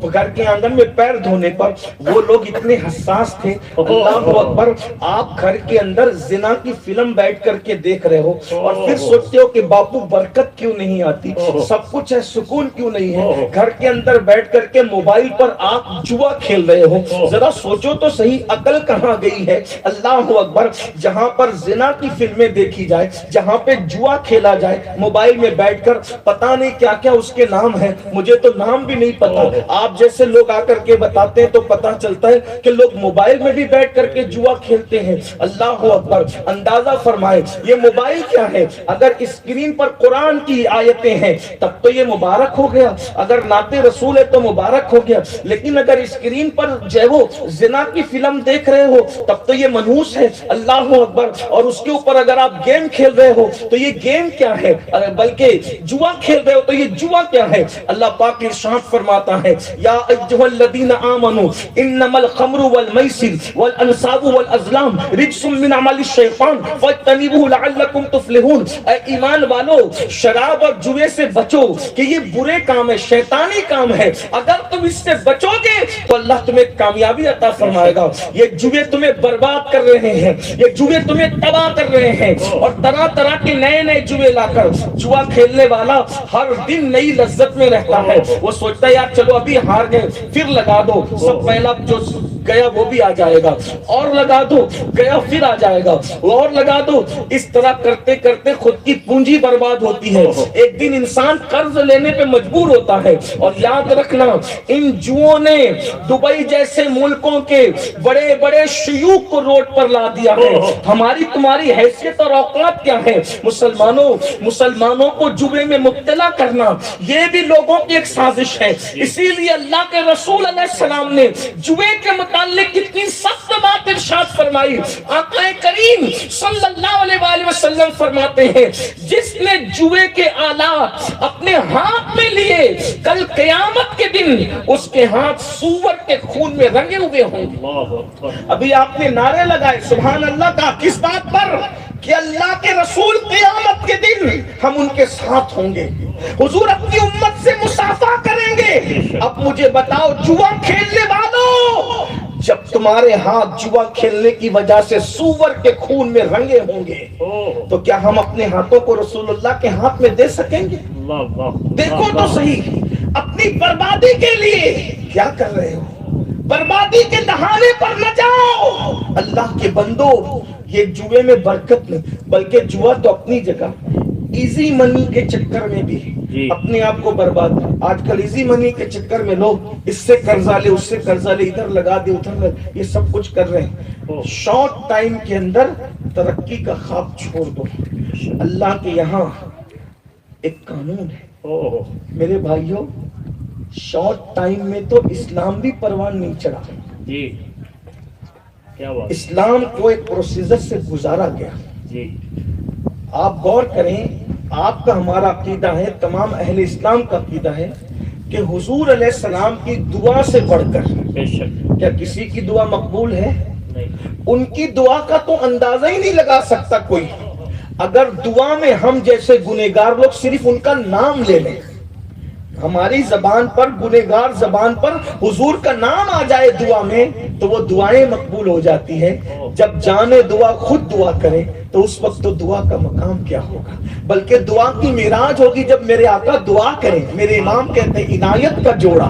گھر کے آنگن میں پیر دھونے پر وہ لوگ اتنے حساس تھے, اللہ اکبر, آپ گھر کے اندر زنا کی فلم بیٹھ کر کے دیکھ رہے ہو اور پھر سوچتے ہو کہ باپو برکت کیوں نہیں آتی, سب کچھ ہے سکون کیوں نہیں ہے. گھر کے اندر بیٹھ کر کے موبائل پر آپ جوا جوا کھیل رہے ہو. ذرا سوچو تو صحیح, عقل کہاں گئی ہے؟ اللہ اکبر. جہاں پر زنا کی فلمیں دیکھی جائے, جہاں پہ جوا کھیلا جائے موبائل میں بیٹھ کر, پتہ نہیں کیا کیا اس کے نام ہیں, مجھے تو نام بھی نہیں پتا. آپ جیسے لوگ آ کر کے بتاتے ہیں تو پتہ چلتا ہے کہ لوگ موبائل میں بھی بیٹھ کر کے جوا کھیلتے ہیں. اللہ اکبر. اندازہ فرمائے یہ موبائل کیا ہے؟ اگر اسکرین پر قرآن کی آیتیں ہیں تب تو یہ مبارک ہو گیا, اگر نعت رسول ہے تو مبارک ہو گیا, لیکن اگر اسکرین پر جو ہے وہ زنا کی فلم دیکھ رہے ہو تب تو یہ منحوس ہے. اللہ اکبر. اور اس کے اوپر اگر آپ گیم کھیل رہے ہو تو یہ گیم کیا ہے, بلکہ جوا کھیل رہے ہو تو یہ جوا کیا ہے؟ اللہ پاک ارشاد فرماتا ہے یا ایھا الذین آمنوا انما الخمر والمیسر والانصاب والازلام رجس من عمل الشیطان فاجتنبوه لعلکم تفلحون. اے ایمان والو, شراب اور جوے سے بچو کہ یہ برے کام ہے, شیطانی کام ہے. اگر تم اس سے بچو گے تو اللہ تمہیں کامیابی عطا فرمائے گا. یہ جوے تمہیں برباد کر رہے ہیں, یہ جوے تمہیں تباہ کر رہے ہیں, اور طرح طرح کے نئے نئے جوے لا کر جوا کھیلنے والا ہر دن نئی لذت میں رہتا ہے. وہ سوچتا ہے یار چلو ابھی ہار گئے پھر لگا دو, سب پہلا جو گیا وہ بھی آ جائے گا, اور لگا دو, گیا پھر آ جائے گا, اور لگا دو. اس طرح کرتے کرتے خود کی پونجی برباد ہوتی ہے. ایک دن انسان قرض لینے پہ مجبور ہوتا ہے. اور یاد رکھنا ان جوؤں نے دبئی جیسے ملکوں کے بڑے بڑے شیوخ کو روڈ پر لا دیا ہے. ہماری تمہاری حیثیت اور اوقات کیا ہے؟ مسلمانوں کو جوے میں مبتلا کرنا یہ بھی لوگوں کی ایک سازش ہے. اسی لیے اللہ کے رسول علیہ السلام نے جوے کے متعلق کتنی سخت بات ارشاد فرمائی. آقا کریم صلی اللہ علیہ وآلہ وسلم فرماتے ہیں جس نے جوے کے آلات اپنے ہاتھ میں لیے کل قیامت کے دن اس کے ہاتھ سور کے خون میں رنگے ہوئے ہوں گے. ابھی آپ نے نعرے لگائے سبحان اللہ کا, کس بات پر؟ کہ اللہ کے رسول قیامت کے دن ہم ان کے ساتھ ہوں گے, حضور اپنی امت سے مصافحہ کریں گے. اب مجھے بتاؤ جوا کھیلنے والوں, جب تمہارے ہاتھ جوا کھیلنے کی وجہ سے سور کے خون میں رنگے ہوں گے تو کیا ہم اپنے ہاتھوں کو رسول اللہ کے ہاتھ میں دے سکیں گے؟ دیکھو تو صحیح, اپنی بربادی کے لیے کیا کر رہے ہو؟ بربادی کے دہانے پر نہ جاؤ. اللہ کے بندو, یہ جوے میں برکت نہیں, بلکہ جوا تو اپنی جگہ ایزی منی کے چکر میں بھی اپنے آپ کو برباد. آج کل ایزی منی کے چکر میں لوگ اس سے قرضہ لے, اس سے قرضہ لے, ادھر لگا دے ادھر لگا, یہ سب کچھ کر رہے ہیں. شارٹ ٹائم کے اندر ترقی کا خواب چھوڑ دو. اللہ کے یہاں ایک قانون ہے میرے بھائیوں, شارٹ ٹائم میں تو اسلام بھی پروان نہیں چڑھا. اسلام کو ایک پروسیجر سے گزارا گیا. آپ غور کریں, آپ کا ہمارا عقیدہ ہے, تمام اہل اسلام کا عقیدہ ہے کہ حضور علیہ السلام کی دعا سے بڑھ کر کیا کسی کی دعا مقبول ہے؟ ان کی دعا کا تو اندازہ ہی نہیں لگا سکتا کوئی. اگر دعا میں ہم جیسے گنہگار لوگ صرف ان کا نام لے لیں, ہماری زبان پر, گنہگار زبان پر حضور کا نام آ جائے دعا میں تو وہ دعائیں مقبول ہو جاتی ہیں. جب جانے دعا خود دعا کرے تو اس وقت تو دعا کا مقام کیا ہوگا؟ بلکہ دعا کی معراج ہوگی جب میرے آقا دعا کریں. میرے امام کہتے ہیں عنایت کا جوڑا,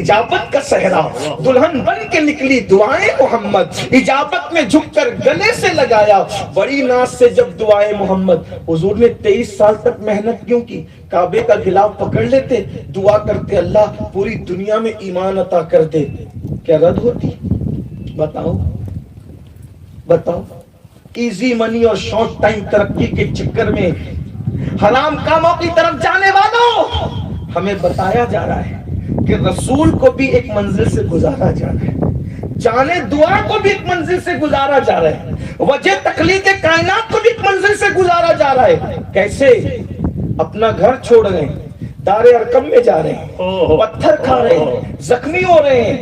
اجابت کا صحرا, دلہن بن کے نکلی دعائیں محمد, اجابت میں جھک کر گلے سے لگایا بڑی ناز سے جب دعائیں محمد. حضور نے 23 سال تک محنت کیوں کی؟ کعبے کا غلاف پکڑ لیتے, دعا کرتے اللہ پوری دنیا میں ایمان عطا کر دے. کیا رد ہوتی؟ بتاؤ بتاؤ. ایزی منی اور شارٹ ٹائم ترقی کے چکر میں حرام کاموں کی طرف جانے والوں, ہمیں بتایا جا رہا ہے کہ رسول کو بھی ایک منزل سے گزارا جا رہا ہے, جانے دعا کو بھی ایک منزل سے گزارا جا رہا ہے, وجہ تخلیق کائنات کو بھی ایک منزل سے گزارا جا رہا ہے. کیسے؟ اپنا گھر چھوڑ رہے ہیں, دار ارقم میں جا رہے ہیں, پتھر کھا رہے ہیں, زخمی ہو رہے ہیں,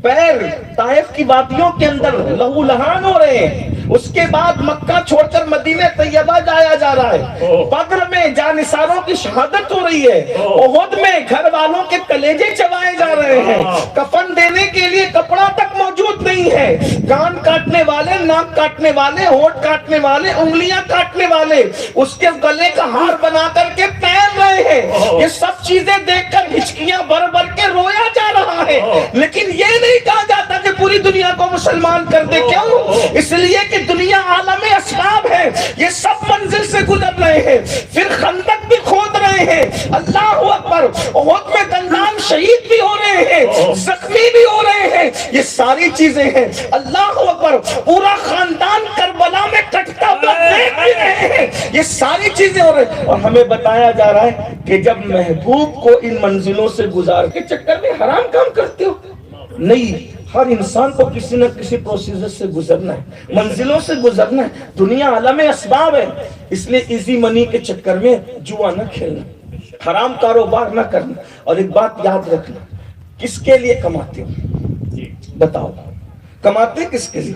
پیر طائف کی وادیوں کے اندر لہو لہان ہو رہے ہیں. اس کے بعد مکہ چھوڑ کر مدینہ طیبہ جایا جا رہا ہے. بدر میں جانثاروں کی شہادت ہو رہی ہے. احد میں گھر والوں کے کلیجے چبائے جا رہے ہیں. کفن دینے کے لیے کپڑا تک موجود نہیں ہے. کان کاٹنے والے, ناک کاٹنے والے, ہونٹ کاٹنے والے, انگلیاں کاٹنے والے اس کے گلے کا ہار بنا کر کے پہن رہے ہیں. یہ سب چیزیں دیکھ کر ہچکیاں بھر بھر کے رویا جا رہا ہے، لیکن یہ نہیں کہا جاتا کہ پوری دنیا کو مسلمان کر دے. کیوں؟ اس لیے کہ دنیا عالم اسباب ہے، یہ سب منزل سے گزر رہے ہیں، پھر خندق بھی کھود رہے ہیں، اللہ اکبر، احد میں دندان شہید بھی ہو رہے ہیں، زخمی بھی ہو رہے ہیں، یہ ساری چیزیں ہیں. اللہ اکبر، پورا خاندان کربلا میں کٹتا ہوا دیکھ بھی رہے ہیں، یہ ساری چیزیں ہو رہی ہیں. اور ہمیں بتایا جا رہا ہے کہ جب محبوب کو ان منزلوں سے گزار کے چکر میں حرام کام کرتے ہو. نہیں، ہر انسان کو کسی نہ کسی پروسیجر سے گزرنا ہے، منزلوں سے گزرنا ہے. دنیا عالم اسباب ہے، اس لیے ایزی منی کے چکر میں جوا نہ کھیلنا، حرام کاروبار نہ کرنا. اور ایک بات یاد رکھنا، کس کے لیے کماتے ہو؟ بتاؤ، کماتے کس کے لیے؟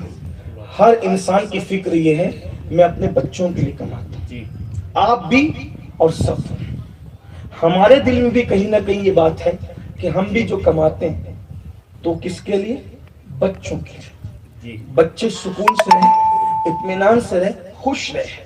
ہر انسان کی فکر یہ ہے میں اپنے بچوں کے لیے کماتا ہوں، آپ بھی اور سب. ہمارے دل میں بھی کہیں نہ کہیں یہ بات ہے کہ ہم بھی جو کماتے ہیں تو کس کے لیے؟ بچوں کے لیے. بچے سکون سے رہیں، اطمینان سے رہیں، خوش رہیں.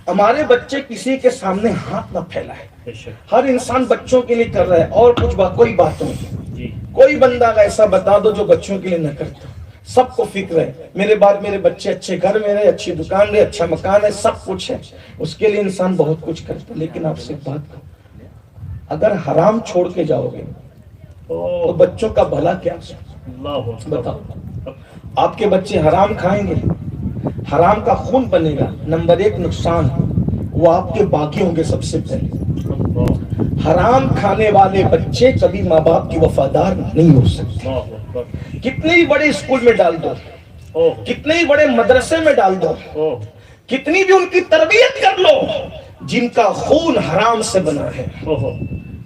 ہمارے بچے کسی کے سامنے ہاتھ نہ پھیلائے. ہر انسان بچوں کے لیے کر رہا ہے، اور کچھ کوئی بات نہیں. کوئی بندہ ایسا بتا دو جو بچوں کے لیے نہ کرتا. سب کو فکر ہے میرے بعد میرے بچے اچھے گھر میں رہے، اچھی دکان رہے، اچھا مکان ہے، سب کچھ ہے، اس کے لیے انسان بہت کچھ کرتا. لیکن آپ سے ایک بات کہوں، اگر حرام چھوڑ کے جاؤ گے تو بچوں کا بھلا کیا؟ بتاؤ، آپ کے بچے حرام کھائیں گے، حرام کا خون بنے گا. نمبر ایک نقصان وہ آپ کے باقی ہوں گے. سب سے پہلے حرام کھانے والے بچے کبھی ماں باپ کی وفادار نہیں ہو سکتے. کتنے ہی بڑے اسکول میں ڈال دو، کتنے ہی بڑے مدرسے میں ڈال دو، کتنی بھی ان کی تربیت کر لو، جن کا خون حرام سے بنا ہے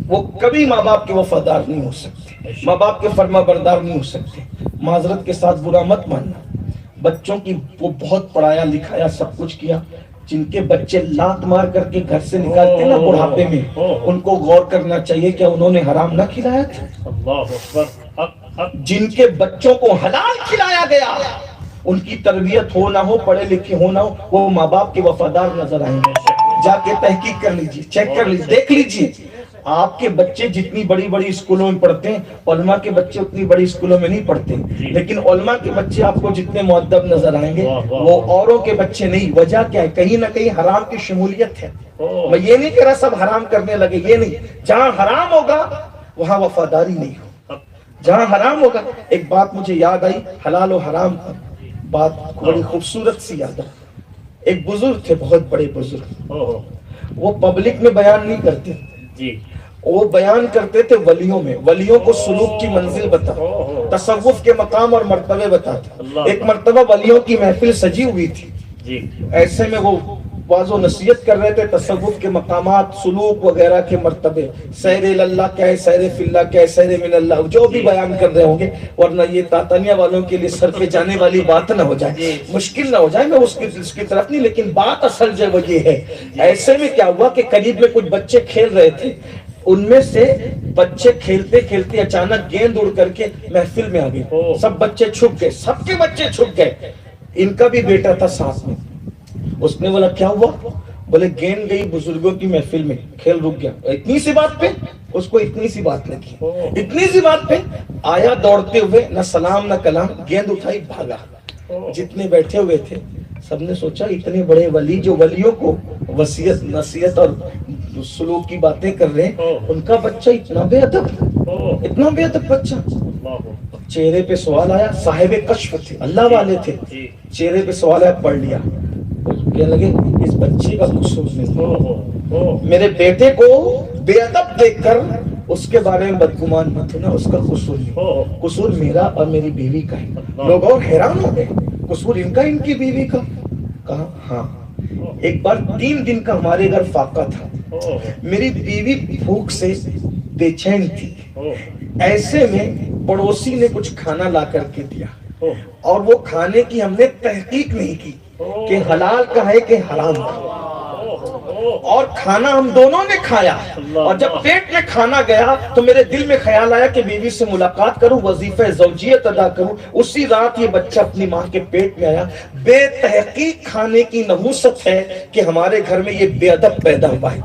وہ کبھی ماں باپ کے وفادار نہیں ہو سکتے، ماں باپ کے فرما بردار نہیں ہو سکتے. معذرت کے ساتھ برا مت ماننا، بچوں کی وہ بہت پڑھایا لکھایا سب کچھ کیا، جن کے بچے لات مار کر کے گھر سے نکالتے نا بڑھاپے میں، ان کو غور کرنا چاہیے کیا انہوں نے حرام نہ کھلایا تھا؟ جن کے بچوں کو حلال کھلایا گیا، ان کی تربیت ہو نہ ہو، پڑھے لکھے ہو نہ ہو، وہ ماں باپ کے وفادار نظر آئیں گے. جا کے تحقیق کر لیجیے، چیک کر لیجیے، دیکھ لیجیے. آپ کے بچے جتنی بڑی بڑی اسکولوں میں پڑھتے ہیں، علماء کے بچے اتنی بڑی اسکولوں میں نہیں پڑھتے، لیکن علماء کے بچے آپ کو جتنے مؤدب نظر آئیں گے وہ اوروں کے بچے نہیں. وجہ کیا ہے؟ کہیں نہ کہیں حرام کی شمولیت ہے. میں یہ نہیں کہہ رہا سب حرام کرنے لگے، یہ نہیں. جہاں حرام ہوگا وہاں وفاداری نہیں ہو، جہاں حرام ہوگا. ایک بات مجھے یاد آئی حلال و حرام پر، بات بڑی خوبصورت سی یاد آئی. ایک بزرگ تھے، بہت بڑے بزرگ، وہ پبلک میں بیان نہیں کرتے، وہ بیان کرتے تھے ولیوں میں. ولیوں کو سلوک کی منزل بتا، تصوف کے مقام اور مرتبے بتاتے. ایک مرتبہ ولیوں کی محفل سجی ہوئی تھی، ایسے میں وہ واضح و نصیحت کر رہے تھے تصوف کے مقامات، سلوک وغیرہ کے مرتبے، سیر اللہ کیا ہے، سیر فی اللہ کیا ہے، سیر من اللہ، جو بھی بیان کر رہے ہوں گے. ورنہ یہ تاتانیہ والوں کے لیے سر پہ جانے والی بات نہ ہو جائے، مشکل نہ ہو جائے. میں اس کی طرف نہیں، لیکن بات اصل جو وہ یہ ہے. ایسے میں کیا ہوا کہ قریب میں کچھ بچے کھیل رہے تھے، ان میں سے بچے کھیلتے کھیلتے اچانک گیند اڑ کر کے محفل میں آ گئی. سب بچے چھپ گئے، سب کے بچے چھپ گئے. ان کا بھی بیٹا تھا ساتھ میں. اس نے بولا کیا ہوا؟ بولے گیند گئی بزرگوں کی محفل میں، کھیل رک گیا. اتنی سی بات پہ اس کو اتنی سی بات لگی، اتنی سی بات پہ آیا دوڑتے ہوئے، نہ سلام نہ کلام، گیند اٹھائی بھاگا. جتنے بیٹھے ہوئے تھے سب نے سوچا اتنے بڑے ولی جو ولیوں کو وصیت نصیحت اور سلوک کی باتیں کر رہے ہیں، ان کا بچہ اتنا بے ادب، اتنا بے ادب بچہ. چہرے پہ سوال آیا، صاحب کشف تھے، اللہ والے تھے. چہرے پہ سوال آیا، پڑھ لیا. کہنے لگے اس بچے کا قصور نہیں، میرے بیٹے کو بے ادب دیکھ کر اس کے بارے میں بدگمان مت ہونا، اس کا قصور نہیں، قصور میرا اور میری بیوی کا ہے. لوگ اور حیران ہو گئے، قصور ان کا ان کی بیوی کا؟ کہا ہاں. ایک بار 3 دن کا ہمارے گھر فاقہ تھا، میری بیوی بھوک سے بے چین تھی. ایسے میں پڑوسی نے کچھ کھانا لا کر کے دیا، اور وہ کھانے کی ہم نے تحقیق نہیں کی کہ حلال کا ہے کہ حرام کا. اور کھانا ہم دونوں نے کھایا، اور جب پیٹ میں کھانا گیا تو میرے دل میں خیال آیا کہ بیوی سے ملاقات کروں، وظیفہ زوجیت ادا کروں۔ اسی رات یہ بچہ اپنی ماں کے پیٹ میں آیا۔ بے تحقیق کھانے کی نحوست ہے کہ ہمارے گھر میں یہ بے ادب پیدا ہوا ہے۔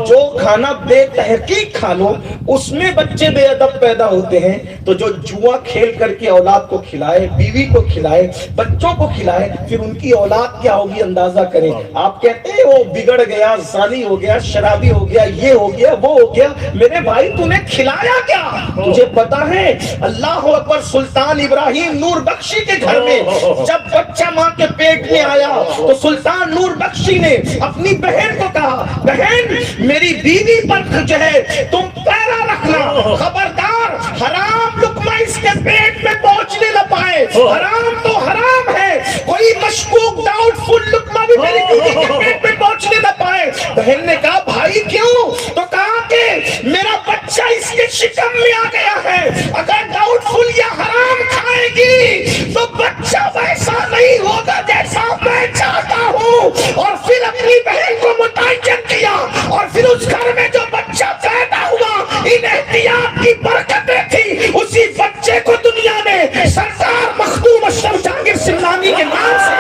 جو کھانا بے تحقیق کھا لو اس میں بچے بے ادب پیدا ہوتے ہیں۔ تو جو جوا کھیل کر کے اولاد کو کھلائے، بیوی کو کھلائے، بچوں کو کھلائے، پھر ان کی اولاد کیا ہوگی اندازہ کریں۔ آپ کہتے ہیں وہ بگڑ گیا، زانی ہو گیا، شرابی ہو گیا، یہ ہو گیا، وہ ہو گیا۔ میرے بھائی تو نے کھلایا کیا؟ تجھے پتا ہے اللہ اکبر، سلطان ابراہیم نور بخشی کے گھر میں جب بچہ ماں کے پیٹ میں آیا تو سلطان نور بخشی نے اپنی بہن کو کہا، بہن میری بیوی پر جو ہے تم پیرا رکھنا، خبردار حرام لقمہ اس کے پیٹ میں پہنچنے نہ پائے۔ حرام تو حرام ہے، کوئی مشکوک ڈاؤٹ فل لقمہ بھی میری بیوی کے پیٹ میں پہنچنے نہ پائے۔ بہن نے کہا بھائی کیوں؟ تو کہا کہ میرا بچہ اس کے شکم میں آ گیا ہے، اگر ڈاؤٹ فل یا حرام کھائے گی تو بچہ ویسا نہیں ہوگا جیسا میں چاہتا ہوں۔ اور پھر اپنی بہن کو متعین کیا، اور پھر اس گھر میں جو بچہ پیدا ہوا ان احتیاط کی برکتیں تھی، اسی بچے کو دنیا نے سردار مخدوم اشرف جہانگیر سمنانی کے نام سے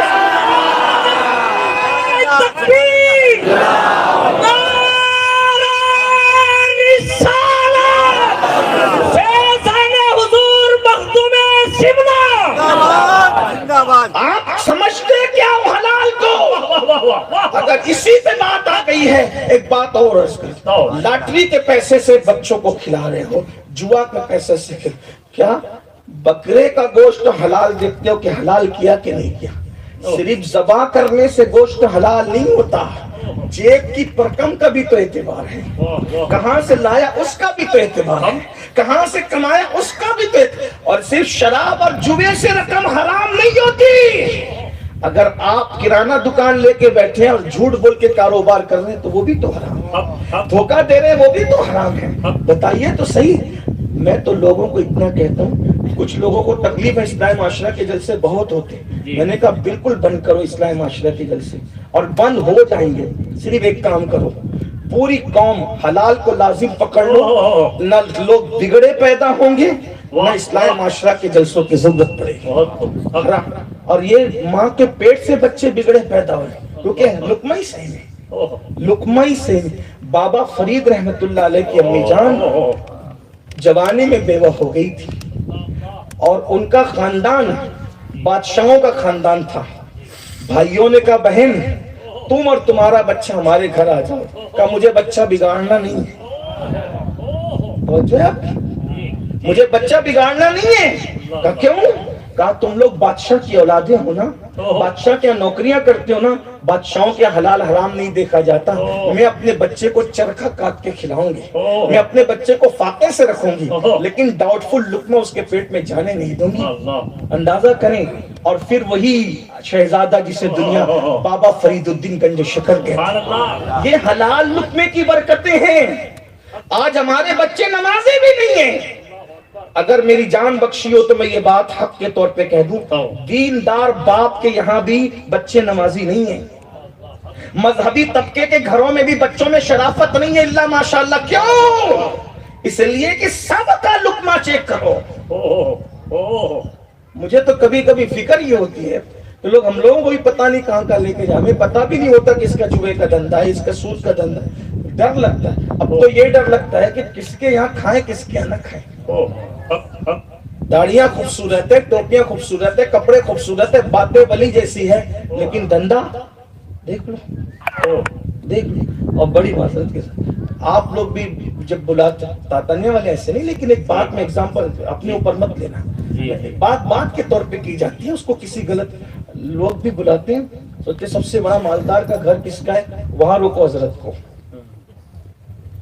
تکبیر، نعرہ رسالت، فیضان حضور مخدوم سمنا۔ آپ سمجھتے کیا ہو حلال کو؟ اگر اسی پہ بات آ گئی ہے، ایک بات اور عرض کرتا ہوں، لاٹری کے پیسے سے بچوں کو کھلا رہے ہو، جوا کے پیسے سے کیا بکرے کا گوشت حلال دیکھتے ہو کہ حلال کیا کہ نہیں کیا؟ صرف ذبح کرنے سے گوشت حلال نہیں ہوتا، جیب کی رقم کا بھی تو اعتبار ہے، کہاں سے لایا اس کا بھی تو اعتبار ہے، کہاں سے کمایا اس کا بھی تو اعتبار۔ اور صرف شراب اور جوے سے رقم حرام نہیں ہوتی۔ اگر آپ کرانہ دکان لے کے بیٹھے ہیں اور جھوٹ بول کے کاروبار کر رہے ہیں تو وہ بھی تو حرام ہے، دھوکہ دے رہے ہیں وہ بھی تو حرام ہے۔ بتائیے تو صحیح۔ میں تو لوگوں کو اتنا کہتا ہوں، کچھ لوگوں کو تکلیف ہے اسلامی معاشرہ کے جلسے بہت ہوتے ہیں، میں نے کہا بالکل بند کرو اسلامی معاشرہ کے جلسے، اور بند ہو جائیں گے۔ صرف ایک کام کرو، پوری قوم حلال کو لازم پکڑ لو، نہ لوگ بگڑے پیدا ہوں گے، نہ اسلامی معاشرہ کے جلسوں کی ضرورت پڑے گی۔ اور یہ ماں کے پیٹ سے بچے بگڑے پیدا ہوئے کیونکہ لقمہ ہی صحیح ہے، لقمہ ہی صحیح ہے۔ بابا فرید رحمت اللہ علیہ کی امی جان جوانی میں بیوہ ہو گئی تھی، اور ان کا خاندان بادشاہوں کا خاندان تھا۔ بھائیوں نے کہا بہن تم اور تمہارا بچہ ہمارے گھر آ جاؤ، کہا مجھے بچہ بگاڑنا نہیں ہے، مجھے بچہ بگاڑنا نہیں ہے۔ کہا کیوں؟ کہا تم لوگ بادشاہ کی اولادیں ہو نا، بادشاہ کیا نوکریاں کرتے ہو نا، بادشاہوں کے حلال حرام نہیں دیکھا جاتا۔ میں اپنے بچے کو چرخہ کاٹ کے کھلاؤں گی، میں اپنے بچے کو فاقے سے رکھوں گی، لیکن ڈاؤٹ فل لقمہ اس کے پیٹ میں جانے نہیں دوں گی۔ اندازہ کریں۔ اور پھر وہی شہزادہ جسے دنیا بابا فرید الدین گنج شکر کہتے ہیں، یہ حلال لقمے کی برکتیں ہیں۔ آج ہمارے بچے نمازی بھی نہیں ہیں۔ اگر میری جان بخشی ہو تو میں یہ بات حق کے طور پہ کہہ دوں، دیندار باپ کے یہاں بھی بچے نمازی نہیں ہیں، مذہبی طبقے کے گھروں میں بھی بچوں میں شرافت نہیں ہے الا ماشاءاللہ۔ کیوں؟ اس لیے کہ سب کا لقمہ چیک کرو۔ مجھے تو کبھی کبھی فکر یہ ہوتی ہے کہ ہم لوگوں کو بھی پتہ نہیں کہاں کا لے کے جائیں، ہمیں پتہ بھی نہیں ہوتا کہ اس کا جوے کا دھندا ہے، اس کا سود کا دھندا ہے۔ ڈر لگتا ہے، اب تو یہ ڈر لگتا ہے کہ کس کے یہاں کھائیں کس کے یہاں نہ کھائیں۔ داڑیاں خوبصورت ہے، ٹوپیاں خوبصورت ہے، کپڑے خوبصورت ہے، باتیں بلی جیسی ہے، لیکن دھندا دیکھ لو، دیکھ لو۔ اور بڑی معذرت کے ساتھ آپ لوگ بھی جب بلاتے، تانیہ والے ایسے نہیں، لیکن ایک بات میں ایگزامپل اپنے اوپر مت لینا، بات کے طور پہ کی جاتی ہے، اس کو کسی غلط لوگ بھی بلاتے ہیں، سوچتے سب سے بڑا مالدار کا گھر کس کا ہے، وہاں روکو حضرت کو،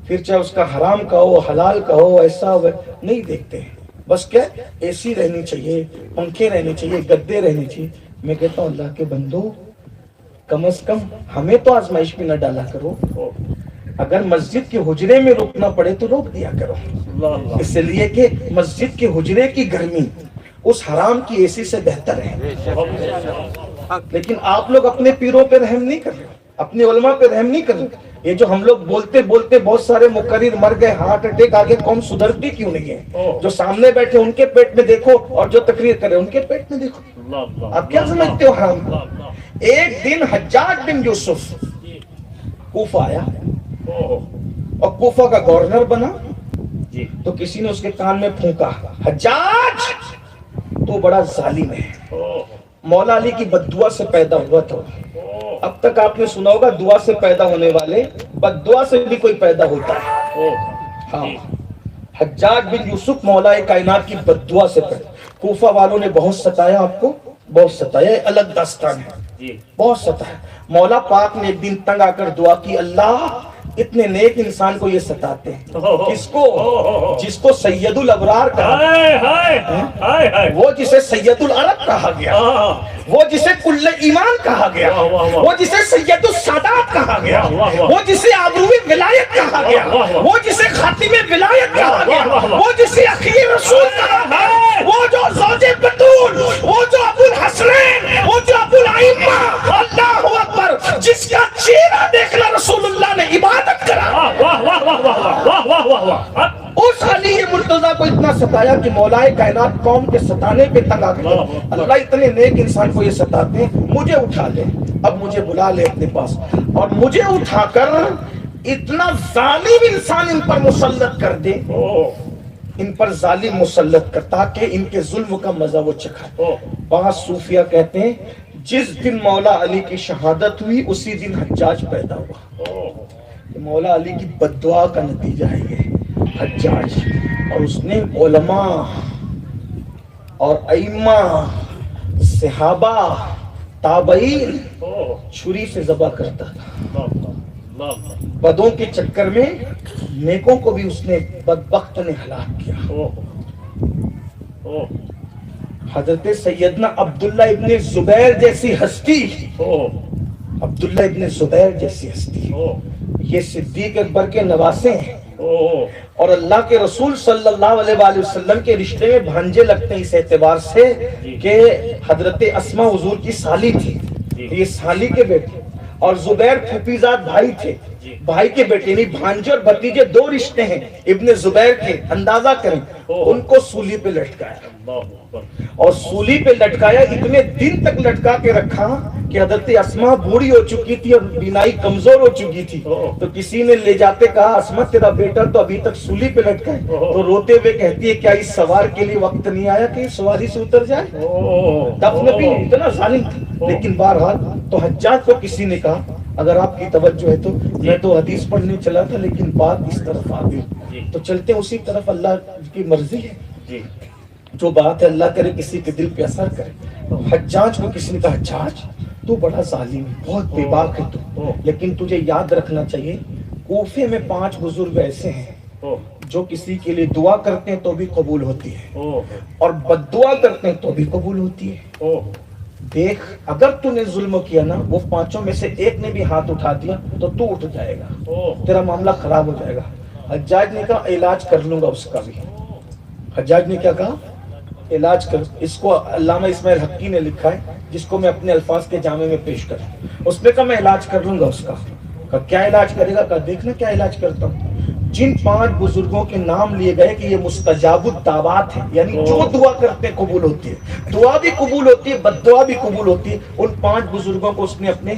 پھر چاہے اس کا حرام کا ہو حلال کا ہو ایسا ہو، نہیں دیکھتے ہیں، بس کیا اے سی رہنی چاہیے، پنکھے رہنے چاہیے، گدے رہنے چاہیے۔ میں کہتا ہوں اللہ کے بندو کم از کم ہمیں تو آزمائش میں نہ ڈالا کرو، اگر مسجد کے حجرے میں روکنا پڑے تو روک دیا کرو، اس لیے کہ مسجد کے حجرے کی گرمی اس حرام کی اے سی سے بہتر ہے۔ لیکن آپ لوگ اپنے پیروں پہ رحم نہیں کر رہے، اپنے علماء پہ رحم نہیں کر رہے۔ یہ جو ہم لوگ بولتے بولتے بہت سارے مقرر مر گئے ہارٹ اٹیک آگے، قوم سدھرتی کیوں نہیں ہے؟ جو سامنے بیٹھے ان کے پیٹ میں دیکھو اور جو تقریر کرے ان کے پیٹ میں دیکھو. آپ کیا سمجھتے ہو حرام؟ ایک دن حجاج بن یوسف کوفہ آیا اور کوفہ کا گورنر بنا، تو کسی نے اس کے کان میں پھونکا، حجاج تو بڑا ظالم ہے، مولا علی کی بددعا سے پیدا ہوا تھا. اب تک آپ نے سنا ہوگا دعا سے پیدا ہونے والے بددعا سے بھی کوئی پیدا ہوتا ہے. ہاں، حجاج بن یوسف مولا کائنات کی بددعا سے پیدا. کوفہ والوں نے بہت ستایا آپ کو، بہت ستایا، الگ داستان ہے، بہت ستایا. مولا پاک نے ایک دن تنگ آ کر دعا کی، اللہ اتنے نیک انسان کو یہ ستاتے ہیں. کس کو؟ جس کو سید الابرار کہا، وہ جسے سید العرب کہا گیا، وہ جسے کل ایمان کہا گیا، وہ جسے سید السادات کہا گیا، وہ جسے آبروی ولایت کہا گیا، وہ جسے خاتم ولایت کہا گیا، وہ جسے اخیر رسول کہا گیا، وہ جو زوج بتول، وہ جو ابو الحسنین، وہ جو ابو الائمہ، اللہ اکبر، جس کا چہرہ دیکھنا رسول اللہ نے عبادت کرا. اس علی مرتضیٰ کو اتنا ستایا کہ مولا کائنات قوم کے ستانے پہ تنگ آ گیا. اللہ اتنے نیک انسان کو یہ ستاتے ہیں، مجھے اٹھا لے، اب مجھے بلا لے اپنے پاس اور مجھے اٹھا کر اتنا ظالم انسان ان پر مسلط کر دے، ان پر ظالم مسلط کر تاکہ ان کے ظلم کا مزہ وہ چکھائے. بعض صوفیہ کہتے ہیں جس دن مولا علی کی شہادت ہوئی اسی دن حجاج پیدا ہوا. مولا علی کی بددعا کا نتیجہ ہے یہ حجاج. اور اس نے علماء اور ائمہ، صحابہ، تابعین چھری سے ذبح کرتا تھا. بدوں کے چکر میں نیکوں کو بھی اس نے بدبخت نے ہلاک کیا. حضرت سیدنا عبداللہ ابن زبیر جیسی ہستی، عبداللہ ابن زبیر جیسی ہستی، یہ صدیق اکبر کے نواسے ہیں اور اللہ کے رسول صلی اللہ علیہ وآلہ وسلم کے رشتے میں بھانجے لگتے ہیں اس اعتبار سے کہ حضرت اسماء حضور کی سالی تھی، یہ سالی کے بیٹے، اور زبیر پھوپھیزاد بھائی تھے، بھائی کے بیٹے، یعنی بھانجے اور بھتیجے دو رشتے ہیں ابن زبیر کے. اندازہ کریں، ان کو سولی پہ لٹکایا اور سولی پہ لٹکایا، اتنے دن تک لٹکا کے رکھا کہ حضرت اسماء بوڑھی ہو چکی تھی اور بینائی کمزور ہو چکی تھی. تو کسی نے لے جاتے کہا اسماء تیرا بیٹا تو ابھی تک سولی پہ لٹکا ہے. تو روتے ہوئے کہتی ہے کیا اس سوار کے لیے وقت نہیں آیا کہ سواری سے اتر جائے؟ دفن بھی اتنا ظالم تھا. لیکن بہرحال تو حجاج کو کسی نے کہا اگر آپ کی توجہ ہے تو میں تو حدیث پڑھنے چلا تھا لیکن بات اس طرف آ گئی تو چلتے اسی طرف، اللہ کی مرضی ہے، جو بات ہے اللہ کرے کسی کے دل پہ اثر کرے. حجاج کو کسی نے کہا حجاج تو بڑا ظالم ہے، بہت بے باک ہے تو، لیکن تجھے یاد رکھنا چاہیے کوفے میں 5 بزرگ ایسے ہیں جو کسی کے لیے دعا کرتے ہیں تو بھی قبول ہوتی ہے اور بد دعا کرتے ہیں تو بھی قبول ہوتی ہے. دیکھ اگر تو نے ظلم کیا نا، وہ 5 میں سے ایک نے بھی ہاتھ اٹھا دیا تو تو اٹھ جائے گا، تیرا معاملہ خراب ہو جائے گا. حجاج نے کہا علاج کر لوں گا اس کا بھی. حجاج نے کیا کہا؟ علاج کر. اس کو علامہ اسماعیل حقی نے لکھا ہے جس کو میں اپنے الفاظ کے جامع میں پیش کروں. اس نے کہا میں علاج کر لوں گا اس کا. کہا کیا علاج کرے گا؟ کہا دیکھنا کیا علاج کرتا ہوں. جن 5 بزرگوں کے نام لیے گئے کہ یہ مستجاب الدعوات ہیں، یعنی جو دعا کرتے قبول ہوتی ہے، دعا بھی قبول ہوتی ہے بد دعا بھی قبول ہوتی ہے، ان 5 بزرگوں کو اس نے اپنے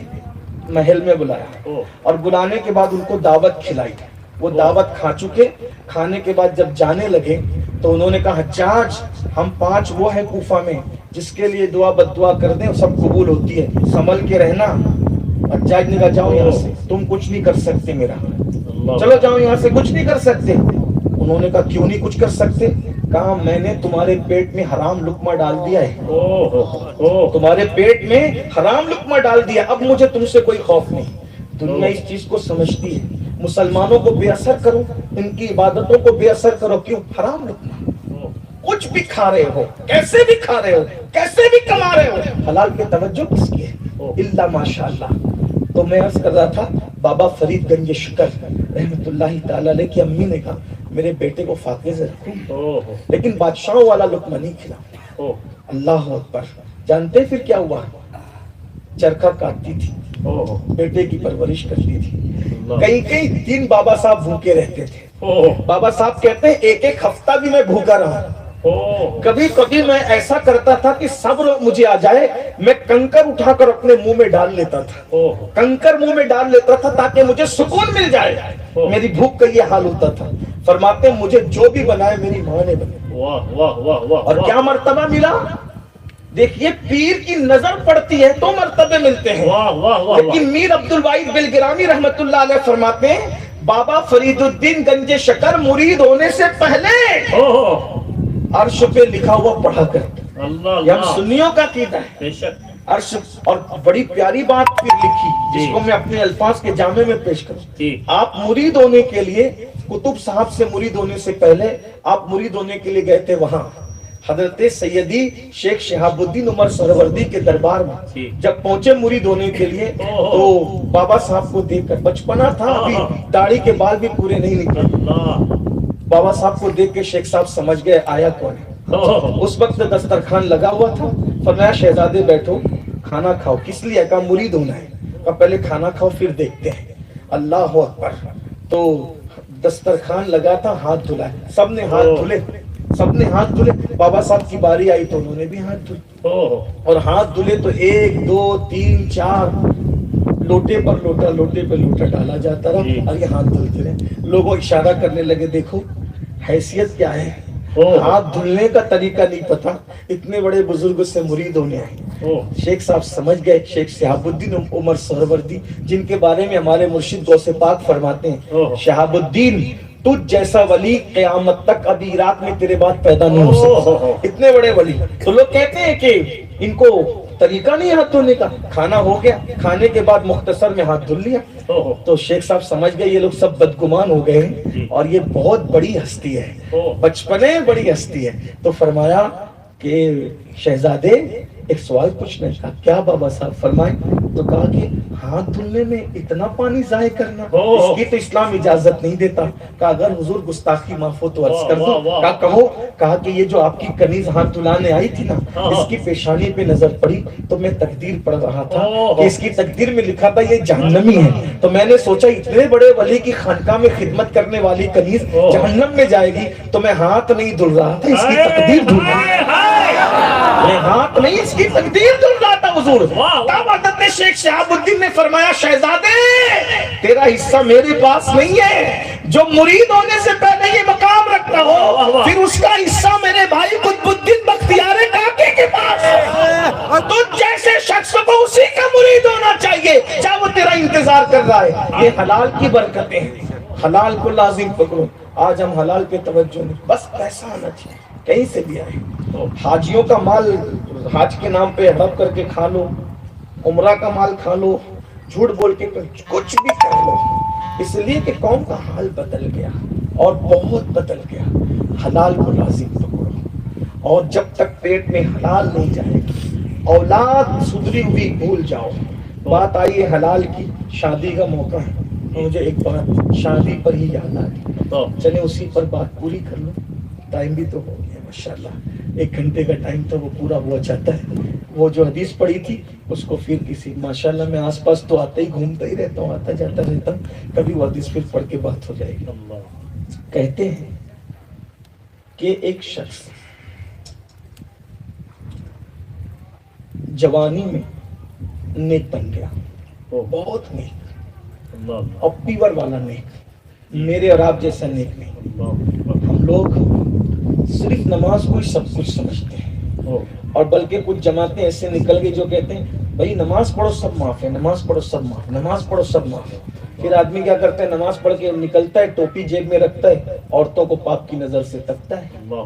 محل میں بلایا اور بلانے کے بعد ان کو دعوت کھلائی. وہ دعوت کھا چکے، کھانے کے بعد جب جانے لگے تو انہوں نے کہا حجاج ہم 5 وہ ہیں کوفہ میں جس کے لیے دعا بد دعا کر دیں سب قبول ہوتی ہے، سنبھل کے رہنا. حجاج نے کہا جاؤ یہاں سے، تم کچھ نہیں کر سکتے میرا، چلو جاؤ یہاں سے، کچھ نہیں کر سکتے. انہوں نے کہا کیوں نہیں کچھ کر سکتے؟ کہا میں نے تمہارے پیٹ میں حرام لقمہ ڈال دیا ہے، تمہارے پیٹ میں حرام لقمہ ڈال دیا، اب مجھے تم سے کوئی خوف نہیں. دنیا اس چیز کو سمجھتی ہے مسلمانوں کو بے اثر کرو، ان کی عبادتوں کو بے اثر کرو. کیوں؟ حرام لقمہ، کچھ بھی کھا رہے ہو، کیسے بھی کھا رہے ہو، کیسے بھی کما رہے ہو، حلال پہ توجہ کس کی ہے؟ الا ماشاءاللہ. تو میں عرض کر رہا تھا بابا فرید گنج شکر رحمت اللہ تعالی علیہ کی امی نے کہا میرے بیٹے کو فاقے سے رکھوں لیکن بادشاہوں والا لقمہ نہیں کھلاؤں. اللہ اکبر. جانتے پھر کیا ہوا؟ چرخہ کاٹتی تھی بیٹے کی پرورش کرتی تھی. کئی دن بابا صاحب بھوکے رہتے تھے. بابا صاحب کہتے ہیں ایک ہفتہ بھی میں بھوکا رہا. کبھی کبھی میں ایسا کرتا تھا کہ صبر مجھے آ جائے, میں کنکر اٹھا کر اپنے منہ میں ڈال لیتا تھا, کنکر منہ میں ڈال لیتا تھا تاکہ مجھے سکون مل جائے. میری بھوک کا یہ حال ہوتا تھا. فرماتے ہیں مجھے جو بھی بنائے میری ماں نے بنایا. اور کیا مرتبہ ملا. دیکھیے پیر کی نظر پڑتی ہے تو مرتبے ملتے ہیں. لیکن میر عبد الواحد بلگرامی رحمت اللہ علیہ فرماتے ہیں بابا فرید الدین گنج شکر مرید ہونے سے پہلے عرش پہ لکھا ہوا پڑھا کرتے. یہ ہم سنیوں کا عقیدہ ہے. عرش. اور بڑی پیاری بات پھر لکھی جس کو میں اپنے الفاظ کے جامع میں پیش کروں. آپ مرید ہونے کے لیے قطب صاحب سے مرید ہونے سے پہلے آپ مرید ہونے کے لیے گئے تھے وہاں حضرت سیدی شیخ شہاب الدین عمر سہروردی کے دربار میں. جب پہنچے مرید ہونے کے لیے تو بابا صاحب کو دیکھ کر, بچپنا تھا ابھی, داڑھی کے بال بھی پورے نہیں نکلے. بابا صاحب کو دیکھ کے شیخ صاحب سمجھ گئے آیا کون ہے. اس وقت دسترخوان لگا ہوا تھا. فرمایا شہزادے بیٹھو کھانا کھاؤ. کس لیے؟ کہا مرید ہونا ہے. کہا پہلے کھانا کھاؤ پھر دیکھتے ہیں. اللہ اکبر. تو دسترخوان لگا تھا, ہاتھ دھلائے. سب نے ہاتھ دھلے. بابا صاحب کی باری آئی تو انہوں نے بھی ہاتھ دھلے. اور ہاتھ دھلے تو 1 2 3 4 لوٹے پر لوٹا, لوٹے پہ لوٹا ڈالا جاتا رہا اور یہ ہاتھ دھلتے رہے. لوگوں اشارہ کرنے لگے دیکھو حیثیت کیا ہے. ہاتھ دھلنے کا طریقہ نہیں پتا, اتنے بڑے بزرگ سے مرید ہونے آئے. شیخ صاحب سمجھ گئے. شیخ شہاب الدین عمر سہروردی جن کے بارے میں ہمارے مرشد غوث پاک فرماتے ہیں شہاب الدین تجھ جیسا ولی قیامت تک ابھی عراق میں تیرے بعد پیدا نہیں ہو سکتا. اتنے بڑے ولی. تو لوگ کہتے ہیں کہ ان کو طریقہ نہیں ہاتھ دھونے کا. کھانا ہو گیا, کھانے کے بعد مختصر میں ہاتھ دھل لیا. تو شیخ صاحب سمجھ گئے یہ لوگ سب بدگمان ہو گئے ہیں اور یہ بہت بڑی ہستی ہے, بچپنے بڑی ہستی ہے. تو فرمایا کہ شہزادے ایک سوال پوچھنا. کہا کیا بابا صاحب فرمائیں. تو کہا کہ ہاتھ دھلنے میں اتنا پانی ضائع کرنا اس کی تو اسلام اجازت نہیں دیتا. کہا اگر حضور گستاخی معاف ہو تو عرض کر دو. کہا کہو. کہا کہ یہ جو آپ کی کنیز ہاتھ دھلانے آئی تھی نا اس کی پیشانی پہ نظر پڑی تو میں تقدیر پڑھ رہا تھا کہ اس کی تقدیر میں لکھا تھا یہ جہنمی ہے. تو میں نے سوچا اتنے بڑے ولی کی خانقاہ میں خدمت کرنے والی کنیز جہنم میں جائے گی تو میں ہاتھ نہیں دھل رہا تھا, اس کی تقدیر دھل رہا تھا. میں ہاتھ نہیں, اس کی تقدیر دھل رہا تھا حضور. تب حضرت شیخ شہاب الدین نے فرمایا شہزادے تیرا حصہ میرے پاس نہیں ہے. جو مرید ہونے سے پہلے یہ مقام رکھتا ہو پھر اس کا حصہ میرے بھائی قطب الدین بختیار کاکی کے پاس ہے. تو جیسے شخص کو اسی کا مرید ہونا چاہیے چاہے وہ تیرا انتظار کر رہا ہے. یہ حلال کی برکتیں ہیں, حلال کو لازم پکڑو. آج ہم حلال پہ توجہ نہیں, بس پیسہ آنا چاہیے کہیں سے بھی آئے. حاجیوں کا مال حاج کے نام پہ ہڑپ کر کے کھا لو, عمرہ کا مال کھا لو, جھوٹ بول کے کچھ بھی کر لو. اس لیے کہ قوم کا حال بدل گیا اور بہت بدل گیا. حلال کو لازم پکڑو اور جب تک پیٹ میں حلال نہیں جائے گی اولاد سدھری ہوئی بھول جاؤ. بات آئی ہے حلال کی, شادی کا موقع ہے. مجھے ایک بات شادی پر ہی یاد آ گئی, چلے اسی پر بات پوری کر لو. ٹائم بھی تو ہو گیا ماشاءاللہ, 1 گھنٹے کا ٹائم تھا وہ پورا ہوا چاہتا ہے. وہ جو حدیث پڑھی تھی اس کو پھر کسی ماشاءاللہ میں آس پاس تو آتے ہی گھومتا ہی رہتا ہوں, آتا جاتا رہتا ہوں, کبھی وہ حدیث پھر پڑھ کے بات ہو جائے گی. کہتے ہیں کہ ایک شخص جوانی میں نیک بن گیا, بہت نیک اور پیور والا نیک, میرے اور آپ جیسا نیک نہیں. ہم لوگ صرف نماز کو ہی سب کچھ سمجھتے ہیں اور بلکہ کچھ جماعتیں ایسے نکل گئی جو کہتے ہیں بھائی نماز پڑھو سب معاف ہے, نماز پڑھو سب معاف, نماز پڑھو سب معاف ہے. پھر آدمی کیا کرتا ہے نماز پڑھ کے نکلتا ہے, ٹوپی جیب میں رکھتا ہے, عورتوں کو پاپ کی نظر سے تکتا ہے,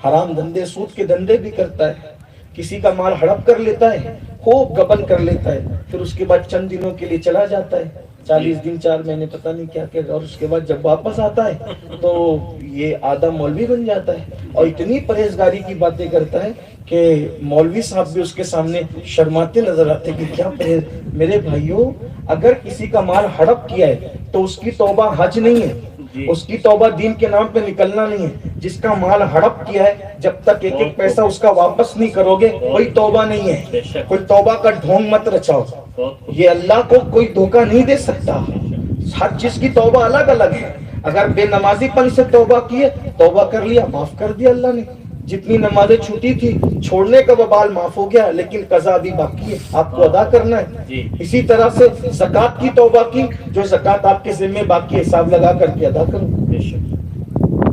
حرام دھندے سود کے دھندے بھی کرتا ہے, کسی کا مال ہڑپ کر لیتا ہے, خوب گبن کر لیتا ہے, پھر اس کے بعد چند دنوں کے لیے چلا جاتا ہے, 40 دن 4 مہینے پتہ نہیں کیا کیا, اور اس کے بعد جب واپس آتا ہے تو یہ آدھا مولوی بن جاتا ہے اور اتنی پرہیزگاری کی باتیں کرتا ہے کہ مولوی صاحب بھی اس کے سامنے شرماتے نظر آتے کہ کیا پرہیز. میرے بھائیوں اگر کسی کا مال ہڑپ کیا ہے تو اس کی توبہ حج نہیں ہے, اس کی توبہ دین کے نام پہ نکلنا نہیں ہے. جس کا مال ہڑپ کیا ہے جب تک ایک ایک پیسہ اس کا واپس نہیں کرو گے کوئی توبہ نہیں ہے. کوئی توبہ کا ڈھونگ مت رچاؤ. یہ اللہ کو کوئی دھوکہ نہیں دے سکتا. ہر چیز کی توبہ الگ الگ ہے. اگر بے نمازی پن سے توبہ کی ہے، توبہ کر لیا، معاف کر دیا اللہ نے. جتنی نمازیں چھوٹی تھی چھوڑنے کا وبال معاف ہو گیا، لیکن قضا بھی باقی ہے، آپ کو ادا کرنا ہے. اسی طرح سے زکوٰۃ کی توبہ کی، جو زکوٰۃ آپ کے ذمہ باقی ہے حساب لگا کر کے ادا کرو.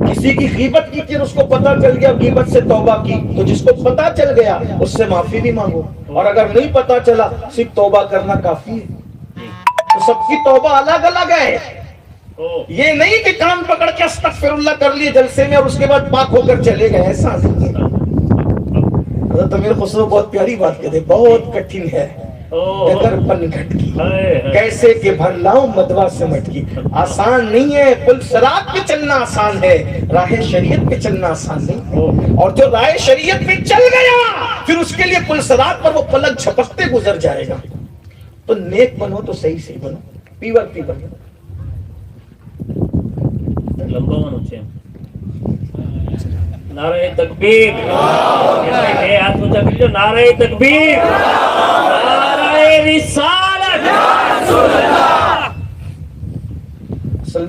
کسی کی غیبت کی تھی، اس کو پتا چل گیا، غیبت سے توبہ کی، تو جس کو پتا چل گیا اس سے معافی بھی مانگو. اور اگر نہیں پتا چلا صرف توبہ کرنا کافی ہے. تو سب کی توبہ الگ الگ ہے. یہ نہیں کہ کان پکڑ کے استغفر اللہ کر لیے جلسے میں اور اس کے بعد پاک ہو کر چلے گئے، ایسا نہیں ہے. حضرت امیر خسرو بہت پیاری بات کہتے ہیں، بہت کٹھن ہے ڈگر پن گھٹ کی، کیسے کہ بھر لاؤں مدوا سے مٹکی. آسان نہیں ہے، پل صراط پہ چلنا آسان ہے، راہ شریعت پہ چلنا آسان نہیں. اور جو راہ شریعت پہ چل گیا پھر اس کے لیے پل صراط پر وہ پلک جھپکتے گزر جائے گا. تو نیک بنو تو صحیح صحیح بنو، پیور پیور لمبا منو چھے. نعرہ تکبیر، ہاتھ اونچا کر لو. نعرہ تکبیر، نعرہ رسالت. اصل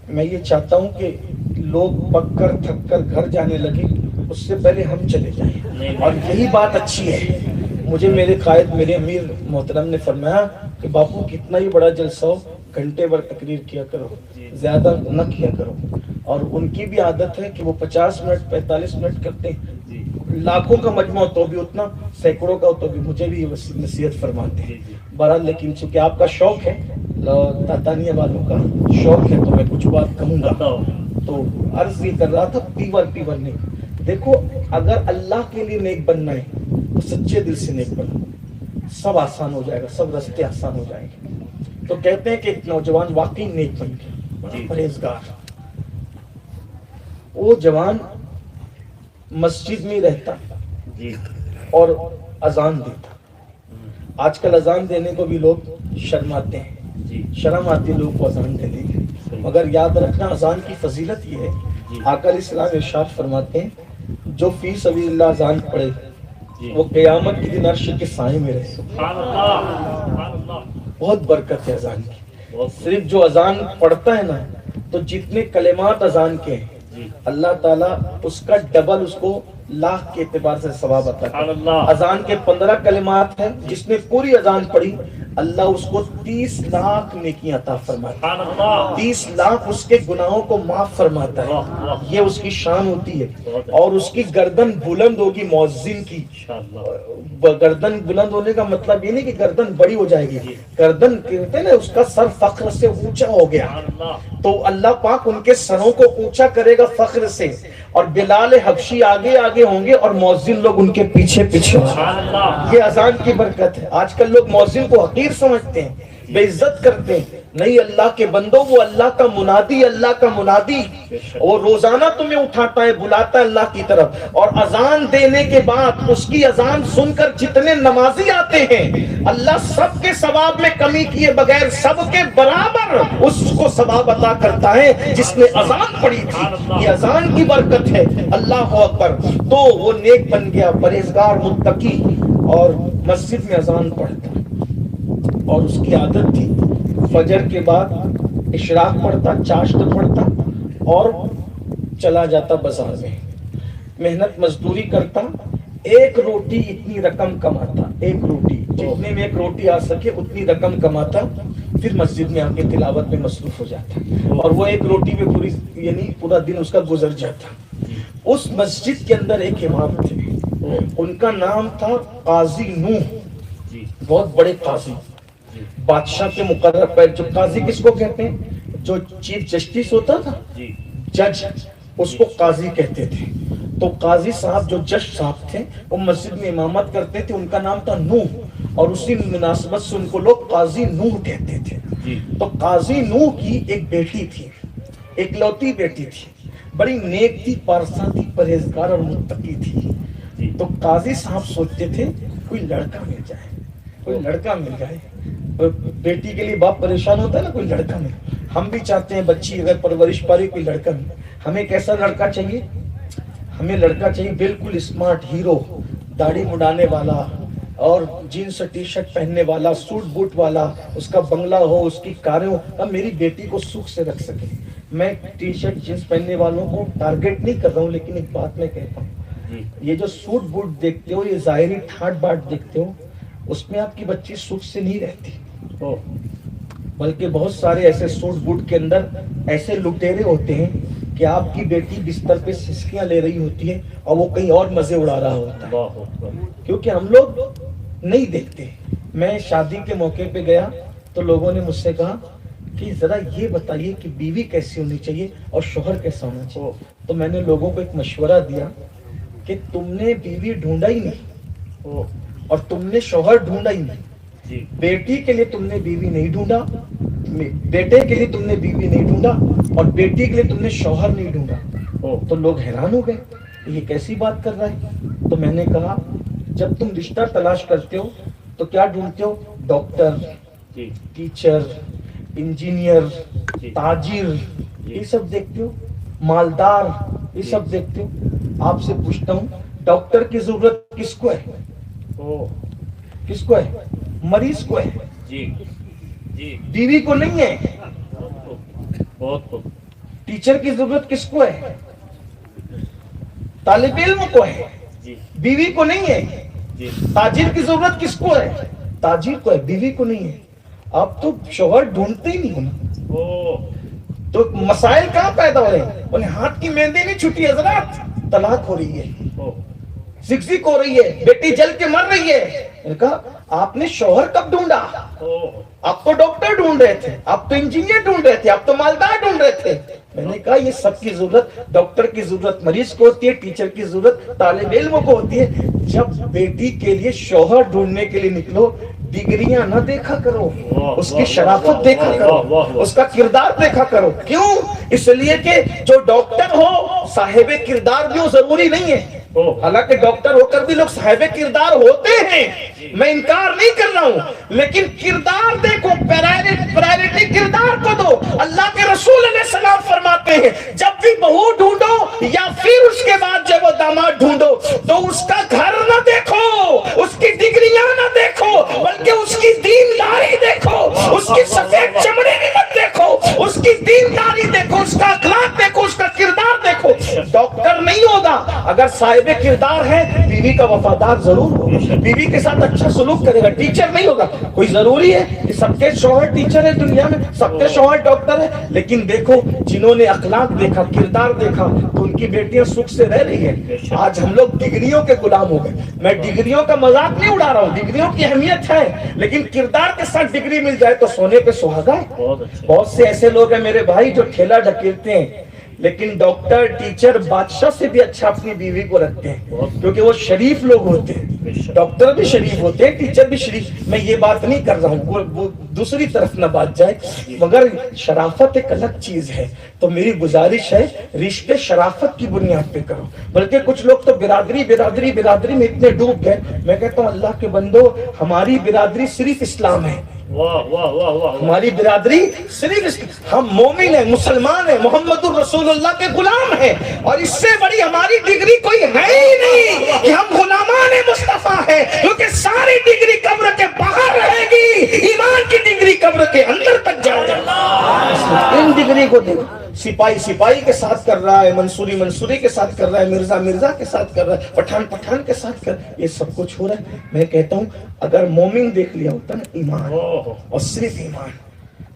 میں یہ چاہتا ہوں کہ لوگ پک کر تھک کر گھر جانے لگے اس سے پہلے ہم چلے جائیں، اور یہی بات اچھی ہے. مجھے میرے قائد میرے امیر محترم نے فرمایا کہ باپو کتنا ہی بڑا جلسہ ہو گھنٹے بھر تقریر کیا کرو، زیادہ نہ کیا کرو. اور ان کی بھی عادت ہے کہ وہ 50 منٹ 45 منٹ کرتے ہیں. لاکھوں کا مجموعہ تو بھی اتنا، سینکڑوں کا تو بھی مجھے بھی نصیحت فرماتے ہیں. بہرحال لیکن چونکہ آپ کا شوق ہے، تاتانیہ والوں کا شوق ہے، تو میں کچھ بات کہوں گا. تو عرض یہ کر رہا تھا پیور نہیں. دیکھو اگر اللہ کے لیے نیک بننا ہے تو سچے دل سے نیک بنو، سب آسان ہو جائے گا، سب راستے آسان ہو جائیں گے. تو کہتے ہیں کہ ایک نوجوان واقعی نیک بن گیا، پرہیزگار. وہ جوان مسجد میں رہتا اور اذان دیتا. آج کل اذان دینے کو بھی لوگ شرماتے ہیں، شرم آتی ہے لوگ کو اذان دینے کی. مگر یاد رکھنا اذان کی فضیلت یہ ہے، آقا علیہ السلام ارشاد فرماتے ہیں جو فی سبیل اللہ اذان پڑھے وہ قیامت کے دن عرش کے سائے میں رہے. بہت برکت ہے اذان کی. صرف جو اذان پڑھتا ہے نا، تو جتنے کلمات اذان کے ہیں اللہ تعالیٰ اس کا ڈبل اس کو لاکھ کے اعتبار سے ثواب عطا کرتا ہے. اذان کے 15 کلمات ہیں، جس نے پوری اذان پڑھی اللہ اس کو 30 لاکھ نیکیاں عطا فرماتا ہے، 30 لاکھ اس کے گناہوں کو معاف فرماتا ہے. یہ اس کی شان ہوتی ہے. اور اس کی گردن بلند ہوگی. مؤذن کی گردن بلند ہونے کا مطلب یہ نہیں کہ گردن بڑی ہو جائے گی، گردن کہتے ہیں نا اس کا سر فخر سے اونچا ہو گیا. تو اللہ پاک ان کے سروں کو اونچا کرے گا فخر سے، اور بلال حبشی آگے آگے ہوں گے اور مؤذن لوگ ان کے پیچھے پیچھے ہوں گے. یہ اذان کی برکت ہے. آج کل لوگ مؤذن کو حقیر سمجھتے ہیں، بے عزت کرتے ہیں. نہیں، اللہ کے بندوں، وہ اللہ کا منادی، اللہ کا منادی وہ روزانہ تمہیں اٹھاتا ہے، بلاتا ہے اللہ کی طرف. اور اذان دینے کے بعد اس کی اذان سن کر جتنے نمازی آتے ہیں اللہ سب کے ثواب میں کمی کیے بغیر سب کے برابر اس کو ثواب عطا کرتا ہے جس نے اذان پڑھی تھی. یہ اذان کی برکت ہے. اللہ اکبر. تو وہ نیک بن گیا، پرہیزگار، متقی، اور مسجد میں اذان پڑھتا. اور اس کی عادت تھی فجر کے بعد اشراق پڑھتا، چاشت پڑھتا اور چلا جاتا بازار میں، محنت مزدوری کرتا. ایک روٹی اتنی رقم کماتا، ایک روٹی جتنے میں ایک روٹی آ سکے اتنی رقم کماتا. پھر مسجد میں آ کے تلاوت میں مصروف ہو جاتا، اور وہ ایک روٹی میں پوری یعنی پورا دن اس کا گزر جاتا. اس مسجد کے اندر ایک امام تھے، ان کا نام تھا قاضی نوح. بہت بڑے قاضی، بادشاہ کے مقرر پر. جو قاضی کس کو کہتے ہیں؟ جو چیف جسٹس ہوتا تھا، جج، اس کو قاضی کہتے تھے. تو قاضی صاحب جو جج صاحب تھے وہ مسجد میں امامت کرتے تھے. ان کا نام تھا نوح، اور اسی مناسبت سے ان کو لوگ قاضی نوح کہتے تھے. تو قاضی نوح کی ایک بیٹی تھی، ایک لوتی بیٹی تھی، بڑی نیک تھی، پارسا تھی، پرہیزگار اور متقی تھی. تو قاضی صاحب سوچتے تھے کوئی لڑکا مل جائے، کوئی لڑکا مل جائے. بیٹی کے لیے باپ پریشان ہوتا ہے نا، کوئی لڑکا مل. ہم بھی چاہتے ہیں بچی اگر پرورش پا رہی کوئی لڑکا مل. ہمیں کیسا لڑکا چاہیے؟ ہمیں لڑکا چاہیے بالکل اسمارٹ، ہیرو، داڑھی مڈانے والا اور جینس اور ٹی شرٹ پہننے والا، سوٹ بوٹ والا، اس کا بنگلہ ہو، اس کی کاریں ہو، اب میری بیٹی کو سکھ سے رکھ سکے. میں ٹی شرٹ جینس پہننے والوں کو ٹارگٹ نہیں کر رہا ہوں، لیکن ایک بات میں کہتا ہوں، یہ جو سوٹ بوٹ دیکھتے ہو، یہ ظاہری ٹھاٹ باٹ دیکھتے ہو، اس میں آپ کی بچی سکھ سے نہیں رہتی، بلکہ بہت سارے ایسے سوٹ بوٹ کے اندر ایسے لٹیرے ہوتے ہیں کہ آپ کی بیٹی بستر پہ سسکیاں لے رہی ہوتی ہے اور وہ کہیں اور مزے اڑا رہا ہوتا ہے، کیونکہ ہم لوگ نہیں دیکھتے. میں شادی کے موقع پہ گیا تو لوگوں نے مجھ سے کہا کہ ذرا یہ بتائیے کہ بیوی کیسی ہونی چاہیے اور شوہر کیسا ہونا چاہیے. تو میں نے لوگوں کو ایک مشورہ دیا کہ تم نے بیوی ڈھونڈا ہی نہیں اور تم نے شوہر ڈھونڈا ہی نہیں. بیٹی کے لیے تم نے بیوی نہیں ڈھونڈا، بیٹے کے لیے تم نے بیوی نہیں ڈھونڈا، اور بیٹی کے لیے تم نے شوہر نہیں ڈھونڈا. تو لوگ حیران ہو گئے، یہ کیسی بات کر رہا ہے. تو میں نے کہا جب تم رشتہ تلاش کرتے ہو تو کیا ڈھونڈتے ہو؟ ڈاکٹر، ٹیچر، انجینئر، تاجر، یہ سب دیکھتے ہو، مالدار، یہ سب دیکھتے ہو. آپ سے پوچھتا ہوں، ڈاکٹر کی ضرورت کس کو ہے؟ کس کو ہے؟ مریض کو ہے، بیوی کو نہیں ہے. ٹیچر کی ضرورت کس کو ہے؟ طالب علم کو ہے، بیوی کو نہیں ہے. تاجر کی ضرورت کس کو ہے؟ تاجر کو ہے، بیوی کو نہیں ہے. آپ تو شوہر ڈھونڈتے ہی نہیں ہونا. تو مسائل کہاں پیدا ہو رہے ہیں؟ انہیں ہاتھ کی مہندی نہیں چھٹی حضرات، طلاق ہو رہی ہے، زگزگ ہو رہی ہے، بیٹی جل کے مر رہی ہے. میں نے کہا آپ نے شوہر کب ڈھونڈا؟ آپ تو ڈاکٹر ڈھونڈ رہے تھے، آپ تو انجینئر ڈھونڈ رہے تھے، آپ تو مالدار ڈھونڈ رہے تھے. میں نے کہا یہ سب کی ضرورت، ڈاکٹر کی ضرورت مریض کو ہوتی ہے، ٹیچر کی ضرورت طالب علم کو ہوتی ہے. جب بیٹی کے لیے شوہر ڈھونڈنے کے لیے نکلو، ڈگریاں نہ دیکھا کرو، اس کی شرافت دیکھا کرو، اس کا کردار دیکھا کرو. کیوں؟ اس لیے کہ جو ڈاکٹر ہو صاحب کردار بھی ہو ضروری نہیں ہے. حالانکہ ڈاکٹر ہو کر بھی لوگ صاحب کردار ہوتے ہیں، میں انکار نہیں کر رہا ہوں، لیکن کردار دیکھو، پرائرٹی کردار کو دو. اللہ کے رسول علیہ السلام فرماتے ہیں جب بھی بہو ڈھونڈو یا پھر اس کے بعد جب وہ داماد ڈھونڈو تو اس کا گھر نہ دیکھو، اس کی ڈگریاں نہ دیکھو، بلکہ اس کی دینداری دیکھو، اس کی سفید چمڑے بھی مت دیکھو، اس کی دینداری دیکھو، اس کا اخلاق دیکھو، اس کا کردار دیکھو. ڈاکٹر نہیں ہوگا اگر صاحب کردار ہے، بیوی کا وفادار ضرور ہوگا، بیوی کے ساتھ اچھا سلوک کرے گا. ٹیچر نہیں ہوگا. کوئی ضروری ہے کہ سب کے شوہر ٹیچر ہے دنیا میں، سب کے شوہر ڈاکٹر ہے؟ لیکن دیکھو جنہوں نے اخلاق دیکھا، کردار دیکھا، تو ان کی بیٹیاں سکھ سے رہ رہی ہیں. آج ہم لوگ ڈگریوں کے غلام ہو گئے. میں ڈگریوں کا مذاق نہیں اڑا رہا ہوں، ڈگریوں کی اہمیت ہے، لیکن کردار کے ساتھ ڈگری مل جائے تو سونے پہ سہاگا ہے. بہت سے ایسے لوگ ہیں میرے بھائی جو ٹھیلا ڈھکیلتے ہیں، لیکن ڈاکٹر، ٹیچر، بادشاہ سے بھی اچھا اپنی بیوی کو رکھتے ہیں، کیونکہ وہ شریف لوگ ہوتے ہیں. ڈاکٹر بھی شریف ہوتے ہیں، ٹیچر بھی شریف. میں یہ بات نہیں کر رہا ہوں، وہ دوسری طرف نہ بات جائے، مگر شرافت ایک الگ چیز ہے. تو میری گزارش ہے رشتے شرافت کی بنیاد پہ کرو. بلکہ کچھ لوگ تو برادری برادری برادری میں اتنے ڈوب گئے. میں کہتا ہوں اللہ کے بندو، ہماری برادری صرف اسلام ہے. ہماری برادری صرف ہم مومن ہیں، مسلمان ہیں، محمد الرسول اللہ کے غلام ہیں، اور اس سے بڑی ہماری ڈگری کوئی ہے ہی نہیں کہ ہم غلامان مصطفیٰ ہیں. کیونکہ ساری ڈگری قبر کے باہر رہے گی، ایمان کی ڈگری قبر کے اندر تک جائے گا. ان ڈگری کو دیکھو، سپاہی سپاہی کے ساتھ کر رہا ہے، منصوری منصوری کے ساتھ کر رہا ہے، مرزا مرزا کے ساتھ کر رہا ہے، پٹھان پٹھان کے ساتھ کر، یہ سب کچھ ہو رہا ہے. میں کہتا ہوں اگر مومن دیکھ لیا ہوتا نا ایمان اور صرف ایمان،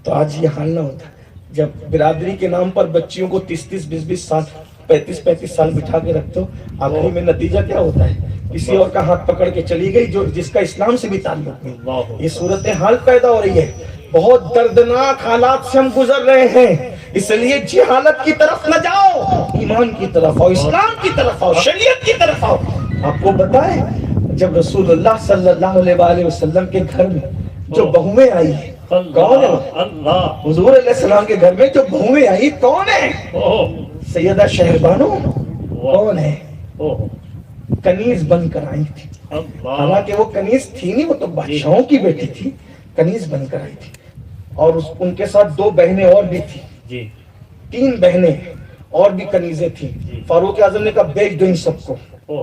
تو آج یہ حال نہ ہوتا. جب برادری کے نام پر بچیوں کو 30-30 20-20 سال 35-35 سال بٹھا کے رکھتے ہو، آخری میں نتیجہ کیا ہوتا ہے؟ کسی اور کا ہاتھ پکڑ کے چلی گئی جس کا اسلام سے بھی تعلق نہیں. یہ صورتحال پیدا ہو رہی ہے. بہت دردناک حالات سے ہم گزر رہے ہیں. اس لیے جہالت کی طرف نہ جاؤ، ایمان کی طرف آؤ، اسلام کی طرف آؤ، شریعت کی طرف آؤ. آپ کو بتائیں جب رسول اللہ صلی اللہ علیہ وآلہ وسلم کے گھر میں جو بہویں آئی ہیں، کون ہے؟ حضور علیہ السلام کے گھر میں جو بہویں آئی کون ہے؟ سیدہ شہربانو. کون ہے؟ کنیز بن کر آئی تھی. حالانکہ وہ کنیز تھی نہیں، وہ تو بادشاہوں کی بیٹی تھی، کنیز بن کر آئی تھی. اور ان کے ساتھ 2 بہنیں اور بھی تھی، 3 بہنیں اور بھی کنیزیں تھیں. فاروق اعظم نے کہا بیچ دو ان سب کو.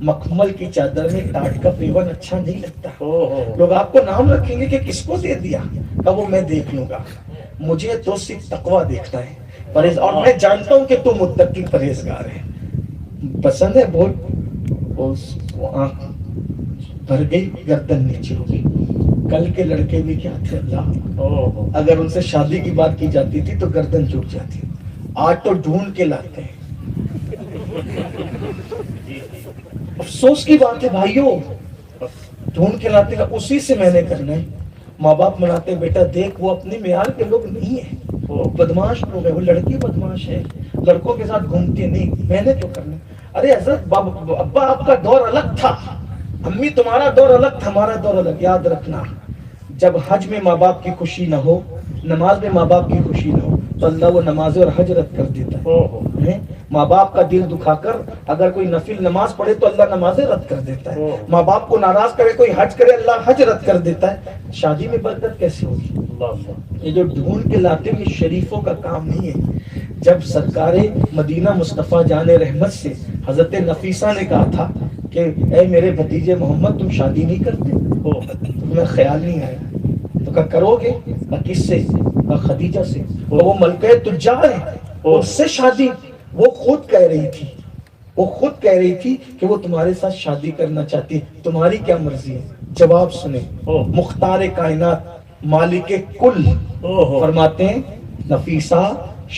مخمل کی چادر میں ٹاٹ کا پیون اچھا نہیں لگتا. لوگ آپ کو نام رکھیں گے کہ کس کو دے دیا، کب وہ میں دیکھ لوں گا، مجھے تو صرف تقویٰ دیکھنا ہے پرہیز، اور میں جانتا ہوں کہ تو متقی پرہیزگار ہے. پسند ہے بہت، وہ آنکھ بھر گئی، گردن نیچے ہو گئی. کل کے لڑکے بھی کیا تھے اللہ، اگر ان سے شادی کی بات کی جاتی تھی تو گردن جھک جاتی، آج تو ڈھونڈ کے لاتے ہیں. افسوس کی بات ہے بھائیوں، ڈھونڈ کے لاتے ہیں. اسی سے میں نے کرنا ہے. ماں باپ مناتے بیٹا دیکھ وہ اپنے معیار کے لوگ نہیں ہیں، وہ بدماش لوگ ہیں، وہ لڑکی بدماش ہے، لڑکوں کے ساتھ گھومتی نہیں، میں نے تو کرنا. ارے حضرت ابا آپ کا دور الگ تھا، امی تمہارا دور الگ تھا، ہمارا دور الگ. یاد رکھنا جب حج میں ماں باپ کی خوشی نہ ہو، نماز میں ماں باپ کی خوشی نہ ہو، تو اللہ وہ نماز اور حج رد کر دیتا ہے. ماں باپ کا دل دکھا کر اگر کوئی نفل نماز پڑھے تو اللہ نمازیں رد کر دیتا ہے. ماں باپ کو ناراض کرے کوئی حج کرے، اللہ حج رد کر دیتا ہے. شادی میں برکت کیسے ہوگی؟ یہ جو ڈھونڈ کے لاتے ہیں یہ شریفوں کا کام نہیں ہے. جب سرکار مدینہ مصطفیٰ جان رحمت سے حضرت نفیسہ نے کہا تھا کہ اے میرے بھتیجے محمد تم شادی نہیں کرتے، تمہیں خیال نہیں آیا، تو کہا کرو گے؟ کس سے؟ خدیجہ سے. وہ ملکہ تجار ہے، اس سے شادی. وہ خود کہہ رہی تھی کہ وہ تمہارے ساتھ شادی کرنا چاہتی ہے، تمہاری کیا مرضی ہے؟ جواب سنیں، مختار کائنات مالک کل فرماتے ہیں نفیسہ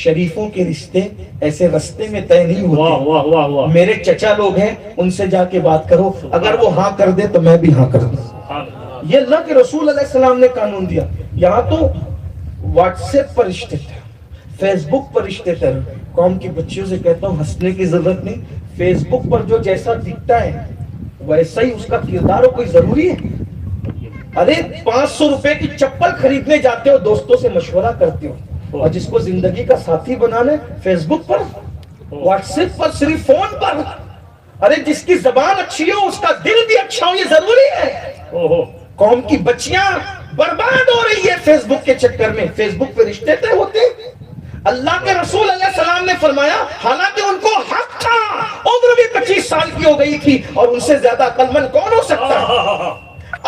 شریفوں کے رشتے ایسے رستے میں طے نہیں ہوتے. میرے چچا لوگ ہیں، ان سے جا کے بات کرو، اگر وہ ہاں کر دے تو میں بھی ہاں کر دوں. یہ اللہ کے رسول علیہ السلام نے قانون دیا. یہاں تو واٹس ایپ پر رشتے تھے، فیس بک پر رشتے تھے. قوم کی بچیوں سے کہتا ہوں ہنسنے کی ضرورت نہیں، فیس بک پر جو جیسا دکھتا ہے ویسا ہی اس کا کردار ہو، کوئی ضروری ہے؟ ارے 500 روپے کی چپل خریدنے جاتے ہو، دوستوں سے مشورہ کرتے ہو، اور جس کو زندگی کا ساتھی بنانا ہے فیس بک پر، واٹس ایپ پر، صرف فون پر. ارے جس کی زبان اچھی ہو اس کا دل بھی اچھا ہو، یہ ضروری ہے؟ قوم کی بچیاں برباد ہو رہی ہے فیس بک کے چکر میں. فیس بک پہ رشتے طے ہوتے ہیں. اللہ کے رسول علیہ السلام نے فرمایا، حالانکہ ان کو حق تھا، عمر بھی 25 سال کی ہو گئی تھی، اور ان سے زیادہ عقل مند کون ہو سکتا ہے؟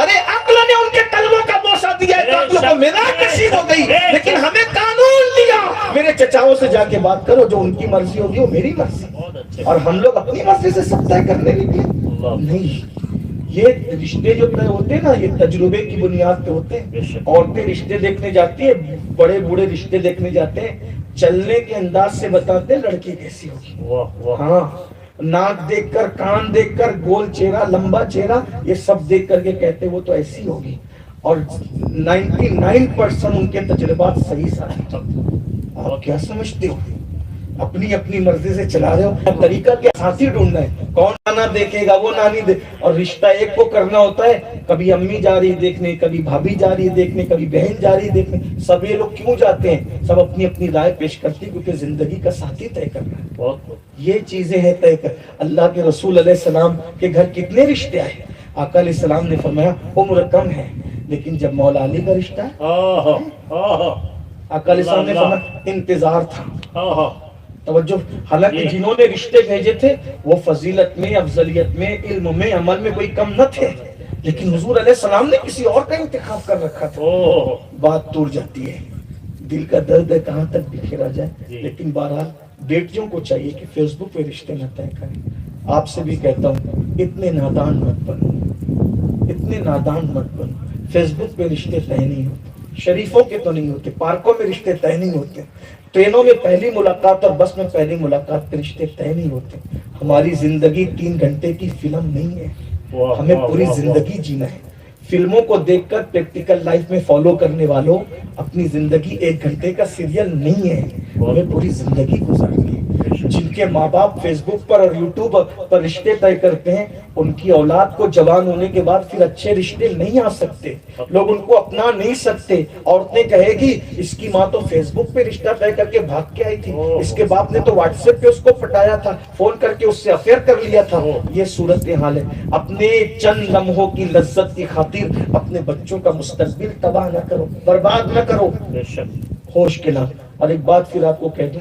ارے عقل نے ان کے قلبوں کا بوسہ دیا ہے، عقل کو مزاج نصیب ہو گئی، لیکن ہمیں قانون دیا میرے چچاؤں سے جا کے بات کرو، جو ان کی مرضی ہوگی وہ میری مرضی. اور ہم لوگ اپنی مرضی سے سب طے کرنے نکلے. نہیں، یہ رشتے جو طے ہوتے ہیں نا یہ تجربے کی بنیاد پہ ہوتے ہیں. عورتیں رشتے دیکھنے جاتی ہیں، بڑے بوڑھے رشتے دیکھنے جاتے ہیں، چلنے کے انداز سے بتاتے ہیں لڑکی کیسی ہوگی. ہاں، ناک دیکھ کر، کان دیکھ کر، گول چہرہ، لمبا چہرہ، یہ سب دیکھ کر کے کہتے وہ تو ایسی ہوگی. اور 99% ان کے تجربات صحیح ثابت ہوتے. آپ کیا سمجھتے ہو؟ اپنی اپنی مرضی سے چلا رہے ہو. طریقہ کیا؟ ساتھی ڈھونڈنا ہے، کون نانا دیکھے گا، وہ نانی دے. اور رشتہ ایک کو کرنا ہوتا ہے، کبھی امی جا رہی دیکھنے، کبھی بھابھی جا رہی دیکھنے، کبھی بہن جا رہی دیکھنے. سب یہ لوگ کیوں جاتے ہیں؟ سب اپنی اپنی رائے پیش کرتی ہیں، کیونکہ زندگی کا ساتھی طے کرنا ہے. یہ چیزیں ہیں طے کر. اللہ کے رسول علیہ السلام کے گھر کتنے رشتے آئے. آقا علیہ السلام نے فرمایا عمر کم ہے، لیکن جب مولا علی کا رشتہ ہے، آقا علیہ السلام نے فرمایا انتظار تھا. توجہ. حالانکہ جنہوں نے رشتے بھیجے تھے وہ فضیلت میں، افضلیت میں، علم میں، عمل میں کوئی کم نہ تھے، لیکن حضور علیہ السلام نے کسی اور کا انتخاب کر رکھا تھا. بات ٹوٹ جاتی ہے، دل کا درد ہے کہاں تک بکھیرا جائے. لیکن بہرحال بیٹیوں کو چاہیے کہ فیس بک پہ رشتے نہ طے کریں. آپ سے بھی کہتا ہوں اتنے نادان مت بنو، اتنے نادان مت بنو. فیس بک پہ رشتے طے نہیں ہوتے، شریفوں کے تو نہیں ہوتے، پارکوں میں رشتے طے نہیں ہوتے، ٹرینوں میں پہلی ملاقات اور بس میں پہلی ملاقات کے رشتے طے نہیں ہوتے. ہماری زندگی 3 گھنٹے کی فلم نہیں ہے، ہمیں پوری زندگی جینا ہے. فلموں کو دیکھ کر پریکٹیکل لائف میں فالو کرنے والوں، اپنی زندگی 1 گھنٹے کا سیریل نہیں ہے، ہمیں پوری زندگی گزارنی ہے. جن کے ماں باپ فیس بک پر اور یوٹیوب پر رشتے طے کرتے ہیں، ان کی اولاد کو جوان ہونے کے بعد پھر اچھے رشتے نہیں آ سکتے، لوگ ان کو اپنا نہیں سکتے. عورتیں کہے گی اس کی ماں تو فیس بک پہ رشتہ طے کر کے بھاگ کے آئی تھی، اس کے باپ نے تو واٹس ایپ پہ اس کو پٹایا تھا، فون کر کے اس سے افیئر کر لیا تھا. یہ صورتحال ہے. اپنے چند لمحوں کی لذت کی خاطر اپنے بچوں کا مستقبل تباہ نہ کرو، برباد نہ کرو. ہوش کے نام. اور ایک بات پھر آپ کو کہہ دوں،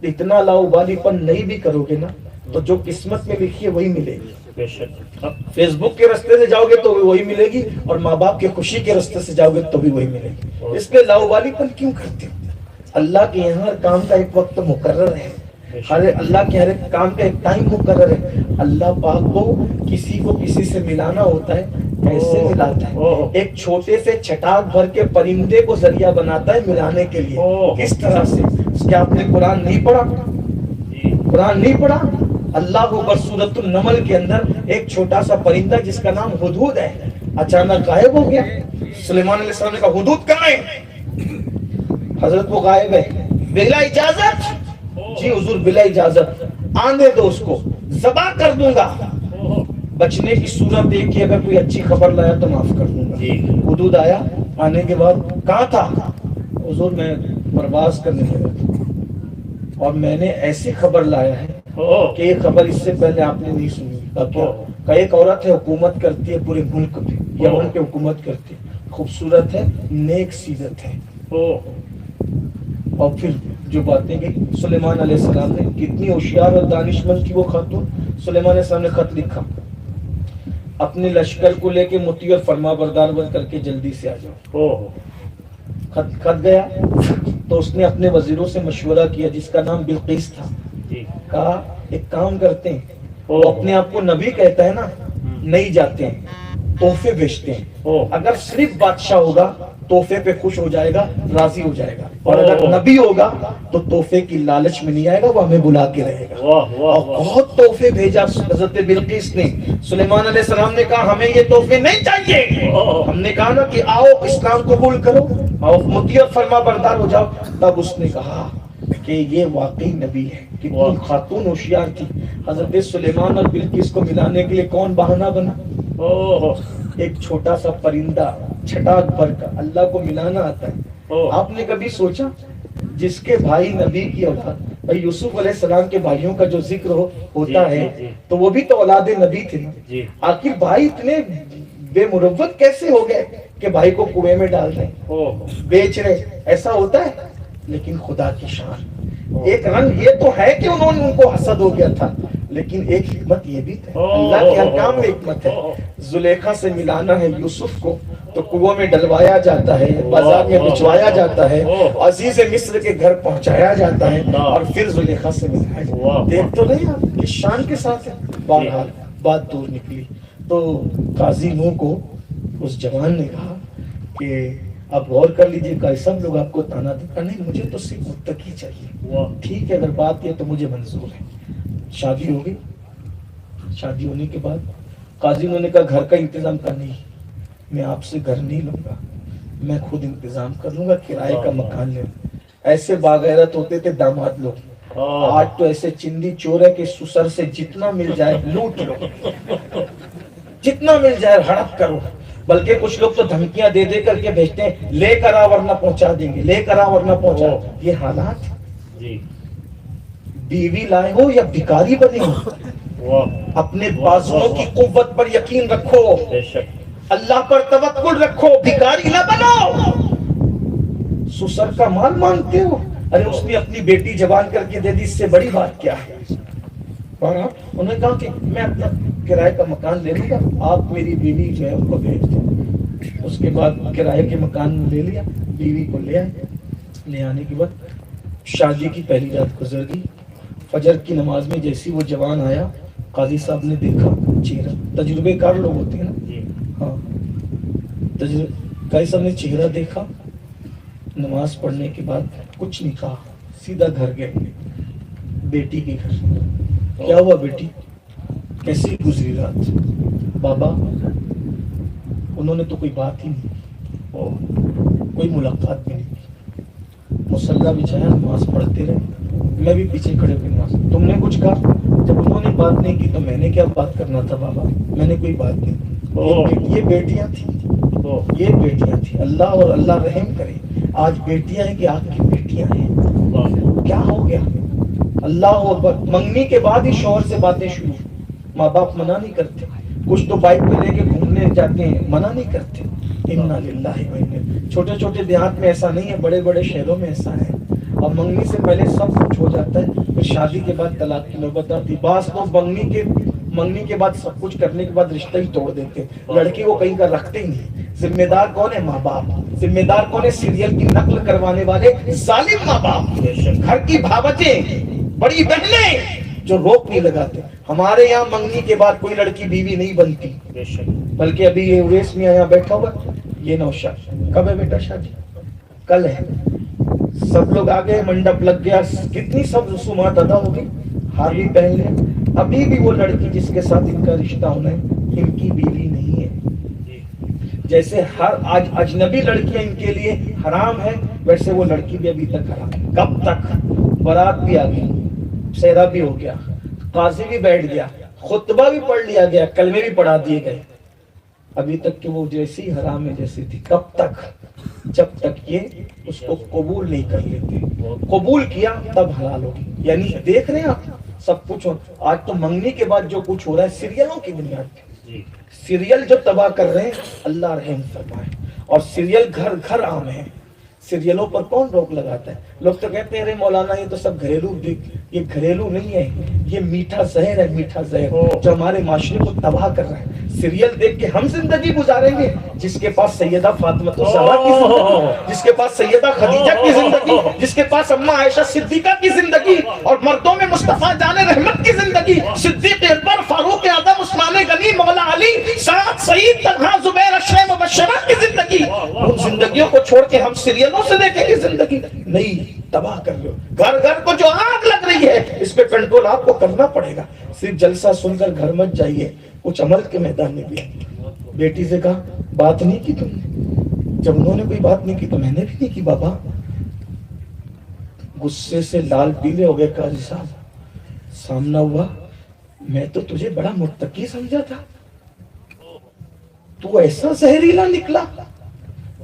اتنا لاؤبالی پن نہیں بھی کرو گے نا تو جو قسمت میں لکھی ہے وہی ملے گی. بے شک. فیس بک کے راستے سے جاؤ گے تو وہی ملے گی, اور ماں باپ کی خوشی کے راستے سے جاؤ گے تو بھی وہی ملے گی. اس پہ لاوالی پن کیوں کرتے ہو؟ اللہ کے یہاں ہر کام کا ایک وقت مقرر ہے, اللہ کے ہر ایک کام کا ایک ٹائم مقرر ہے. اللہ پاک کو کسی کو کسی سے ملانا ہوتا ہے, ایسے ملاتا ہے. ایک چھوٹے سے چھٹاک بھر کے پرندے کو ذریعہ بناتا ہے ملانے کے لیے. کس طرح سے؟ کیا آپ نے قرآن نہیں پڑھا؟ قرآن نہیں پڑھا؟ اللہ اکبر, سورۃ النمل کے اندر ایک چھوٹا سا پرندہ جس کا نام ہدہد ہے, اچانک غائب ہو گیا. سلیمان علیہ السلام نے کہا ہدہد کہاں ہے؟ حضرت وہ غائب ہے. بلا اجازت؟ جی حضور بلا اجازت. آنے دو اس کو, ذبح کر دوں گا. بچنے کی صورت دیکھ کے اگر کوئی اچھی خبر لایا تو معاف کر دوں گا. ہدہد آیا, آنے کے بعد کہاں تھا؟ حضور میں پرواز کرنے لگا تھا اور میں نے ایسی خبر لایا ہے کہ یہ خبر اس سے پہلے آپ نے نہیں سنی. کہ ایک عورت ہے, حکومت کرتی ہے پورے ملک پہ, یمن پہ حکومت کرتی ہے, خوبصورت ہے, نیک سیرت ہے. اور پھر جو باتیں کہ سلیمان علیہ السلام نے, کتنی ہوشیار اور دانش مند تھی وہ خاتون. سلیمان علیہ السلام نے خط لکھا, اپنے لشکر کو لے کے مطیع اور فرما بردار بن کر کے جلدی سے آ جاؤ. خط گیا تو اس نے اپنے وزیروں سے مشورہ کیا جس کا نام بلقیس تھا. کہا ایک کام کرتے ہیں, وہ اپنے آپ کو نبی کہتا ہے نا, نہیں جاتے ہیں, تحفے بھیجتے ہیں. اگر صرف بادشاہ ہوگا تحفے پہ خوش ہو جائے گا, راضی ہو جائے گا, اور اگر نبی ہوگا تو تحفے کی لالچ میں نہیں آئے گا, وہ ہمیں بلا کے رہے گا. اور بہت تحفے بھیجا حضرت بلقیس نے. سلیمان علیہ السلام نے کہا ہمیں یہ تحفے نہیں چاہیے. ہم نے کہا نا کہ آؤ اسلام قبول کرو, آؤ مطیع اور فرما بردار ہو جاؤ. تب اس نے کہا کہ یہ واقعی نبی ہے. کتنی خاتون ہوشیار تھی. حضرت سلیمان اور بلقیس کو ملانے کے لیے کون بہانہ بنا؟ ایک چھوٹا سا پرندہ چھٹاک بھر کا. اللہ کو ملانا آتا ہے. آپ نے کبھی سوچا جس کے بھائی نبی کی اولاد, بھائی یوسف علیہ السلام کے بھائیوں کا جو ذکر ہوتا ہے تو وہ بھی تو اولاد نبی تھے نا. آخر بھائی اتنے بے مروت کیسے ہو گئے کہ بھائی کو کنویں میں ڈال رہے, بیچ رہے؟ ایسا ہوتا ہے. لیکن خدا کی شان, ایک رنگ یہ تو ہے کہ انہوں نے ان کو حسد ہو گیا تھا, لیکن ایک حکمت یہ بھی ہے. اللہ کے احکام میں حکمت ہے. زلیخا سے ملانا ہے یوسف کو تو کنویں میں ڈلوایا جاتا ہے, بازار میں بچوایا جاتا ہے, عزیز مصر کے گھر پہنچایا جاتا ہے, اور پھر زلیخا سے ملایا جاتا ہے. دیکھ تو نہیں آپ کس شان کے ساتھ ہے. بہرحال بات دور نکلی تو قاضی نوح کو اس جوان نے کہا کہ آپ غور کر لیجئے, کہ سب لوگ آپ کو تانا دیتا, نہیں مجھے تو صرف متقی چاہیے. ٹھیک ہے, اگر بات یہ تو مجھے منظور ہے. شادی ہو گئی. شادی ہونے کے بعد قاضی نے کہا گھر کا انتظام کر, نہیں میں آپ سے گھر نہیں لوں گا, میں خود انتظام کر لوں گا, کرائے کا مکان لے. ایسے باغیرت ہوتے تھے داماد لوگ. آج تو ایسے چندی چور ہے کہ سسر سے جتنا مل جائے لوٹ لو, جتنا مل جائے ہڑپ کرو. بلکہ کچھ لوگ تو دھمکیاں دے دے کر کے بھیجتے ہیں, لے کر آ ورنہ پہنچا دیں گے, لے کر آ ورنہ پہنچا. یہ حالات. بیوی لائے ہو یا بھکاری بنے ہو, اپنے بازوؤں کی قوت پر یقین رکھو, اللہ پر توکل رکھو, بھکاری نہ بنو. سسر کا مال مانگتے ہو, ارے اس نے اپنی بیٹی جوان کر کے دے دی, اس سے بڑی بات کیا ہے. اور انہوں نے کہا کہ میں اپنا کرائے کا مکان لے لوں گا, آپ میری بیوی جو ہے ان کو بھیج دیں. اس کے بعد کرائے کے مکان لے لیا, بیوی کو لے آئے. لے آنے کے بعد شادی کی پہلی رات گزر گئی. فجر کی نماز میں جیسی وہ جوان آیا, قاضی صاحب نے دیکھا چہرہ, تجربے کار لوگ ہوتے ہیں نا, ہاں قاضی صاحب نے چہرہ دیکھا. نماز پڑھنے کے بعد کچھ نہیں کہا, سیدھا گھر گئے, بیٹی کے گھر. کیا ہوا بیٹی, کیسی گزری رات؟ بابا انہوں نے تو کوئی بات ہی نہیں, کوئی ملاقات بھی نہیں کی. مصلی بچھایا, نماز پڑھتے رہے, میں بھی پیچھے کھڑے ہوئے نماز. تم نے کچھ کہا؟ جب انہوں نے بات نہیں کی تو میں نے کیا بات کرنا تھا بابا, میں نے کوئی بات نہیں کی. یہ بیٹیاں تھیں, یہ بیٹیاں تھیں. اللہ اور اللہ رحم کرے, آج بیٹیاں ہیں کہ آپ کی بیٹیاں ہیں. کیا ہو گیا؟ اللہ اکبر. منگنی کے بعد ہی شوہر سے باتیں شروع. ماں باپ منع نہیں کرتے, کچھ تو بائک پہ لے کے گھومنے جاتے ہیں, منع نہیں کرتے. انا للہ و انا. چھوٹے چھوٹے دیہات میں ایسا نہیں ہے, بڑے بڑے شہروں میں ایسا ہے. اور منگنی سے پہلے سب کچھ ہو جاتا ہے. پھر شادی کے بعد طلاق کی نوبت آتی. بعض لوگ منگنی کے بعد سب کچھ کرنے کے بعد رشتہ ہی توڑ دیتے. لڑکی کو کہیں کا رکھتے ہی نہیں. ذمہ دار کون ہے؟ ماں باپ. ذمہ دار کون ہے؟ سیریل کی نقل کروانے والے ظالم ماں باپ. گھر کی بھاوجیں، بڑی بہنیں جو روک نہیں لگاتے. ہمارے یہاں منگنی کے بعد کوئی لڑکی بیوی نہیں بنتی، بلکہ ابھی یہ اویس میں یہاں بیٹھا ہوا، یہ نوشاد. کب ہے بیٹا شادی؟ کل ہے. سب لوگ آ گئے، منڈپ لگ گیا، کتنی سب رسومات ادا ہو گئی، ہار بھی پہن لے. ابھی بھی وہ لڑکی جس کے ساتھ ان کا رشتہ ہونا ہے ان کی بیوی نہیں ہے. جیسے ہر آج اجنبی لڑکیاں ان کے لیے حرام ہے، ویسے وہ لڑکی بھی ابھی تک حرام ہے. کب تک؟ برات بھی آ گئی، سہرا بھی ہو گیا، قاضی بھی بیٹھ گیا، خطبہ بھی پڑھ لیا گیا، کلمے بھی پڑھا دیے گئے، ابھی تک کہ وہ جیسی حرام ہے جیسی تھی. کب تک؟ جب تک یہ اس کو قبول نہیں کر لیتے. قبول کیا تب حلال ہوگی. یعنی دیکھ رہے ہیں آپ سب کچھ. آج تو منگنی کے بعد جو کچھ ہو رہا ہے سیریلوں کی بنیاد پہ. سیریل جو تباہ کر رہے ہیں اللہ رحم فرمائے. اور سیریل گھر گھر عام ہے. سیریلوں پر کون روک لگاتا ہے؟ لوگ تو کہتے ہیں ارے مولانا یہ تو سب گھریلو. یہ گھریلو نہیں ہے، یہ میٹھا زہر ہے. میٹھا زہر جو ہمارے معاشرے کو تباہ کر رہا ہے. سیریل دیکھ کے ہم زندگی گزاریں گے. جس کے پاس سیدہ فاطمہ الزہرا کی زندگی، جس کے پاس سیدہ خدیجہ کی زندگی، جس کے پاس اماں عائشہ صدیقہ کی زندگی، اور مردوں میں مصطفیٰ جان رحمت کی زندگی، صدیق اکبر، فاروق اعظم، عثمان غنی، مولا علی، سعد، سعید، طلحہ، زبیر، اشرف مبشرہ کی زندگی. ان زندگیوں کو چھوڑ کے ہم سیریلوں سے دیکھیں گے زندگی. نہیں، تباہ کر لو. گھر گھر کو جو آگ لگ رہی ہے اس پہ کنٹرول آپ کو کرنا پڑے گا. صرف جلسہ سن کر گھر مت جائیے، کچھ عمل کے میدان میں بھی. بیٹی سے کہا بات نہیں کی تم نے؟ جب انہوں نے کوئی بات نہیں کی تو میں نے بھی نہیں کی. بابا غصے سے لال پیلے ہو گئے. قاضی صاحب سامنا ہوا، میں تو تجھے بڑا متقی سمجھا تھا، تو ایسا زہریلا نکلا.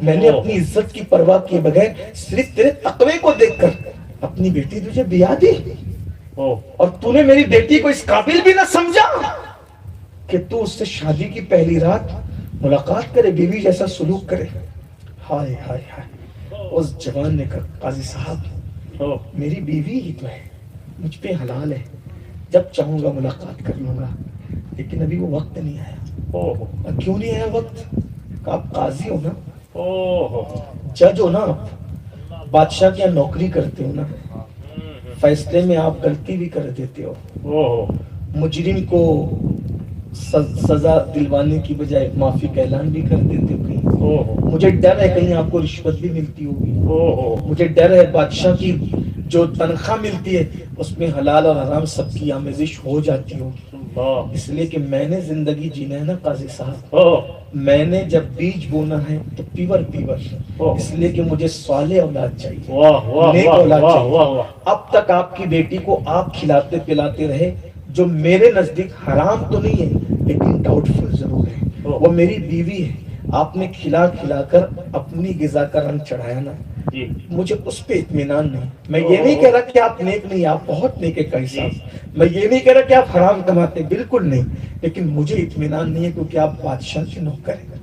میں نے اپنی عزت کی پرواہ کیے بغیر صرف تیرے تقوی کو دیکھ کر اپنی بیٹی تجھے بیاہ دی، اور تو نے میری بیٹی کو اس قابل بھی نہ سمجھا کہ تو اس سے شادی کی پہلی رات ملاقات کرے، بیوی جیسا سلوک کرے. ہائے ہائے ہائے. اس جوان نے کہا قاضی صاحب میری بیوی ہی تو ہے، مجھ پہ حلال ہے، جب چاہوں گا ملاقات کر لوں گا، لیکن ابھی وہ وقت نہیں آیا. کیوں نہیں آیا وقت؟ کہ آپ قاضی ہو نا، جج ہو نا، آپ بادشاہ کیا نوکری کرتے ہو نا، فیصلے میں آپ غلطی بھی کر دیتے ہو. مجرم کو سزا دلوانے کی بجائے معافی کا اعلان بھی کر دیتے ہو. کہیں مجھے ڈر ہے کہیں آپ کو رشوت بھی ملتی ہوگی. مجھے ڈر ہے بادشاہ کی جو تنخواہ ملتی ہے اس میں حلال اور حرام سب کی آمیزش ہو جاتی ہوگی. اس لیے کہ میں نے زندگی جینا ہے نا قاضی صاحب، میں نے جب بیج بونا ہے تو پیور پیور، اس لیے کہ مجھے صالح اولاد چاہیے، نیک اولاد چاہیے. اب تک آپ کی بیٹی کو آپ کھلاتے پلاتے رہے جو میرے نزدیک حرام تو نہیں ہے لیکن ڈاؤٹ فل ضرور ہے. وہ میری بیوی ہے، آپ نے کھلا کھلا کر اپنی غذا کا رنگ چڑھایا نا، مجھے اس پہ اطمینان نہیں. میں یہ نہیں کہہ رہا کہ آپ نیک نہیں، آپ بہت نیک ہے قاضی صاحب. میں یہ نہیں کہہ رہا کہ آپ حرام کماتے، بالکل نہیں، لیکن مجھے اطمینان نہیں ہے کیونکہ آپ بادشاہ کے نوکر ہیں،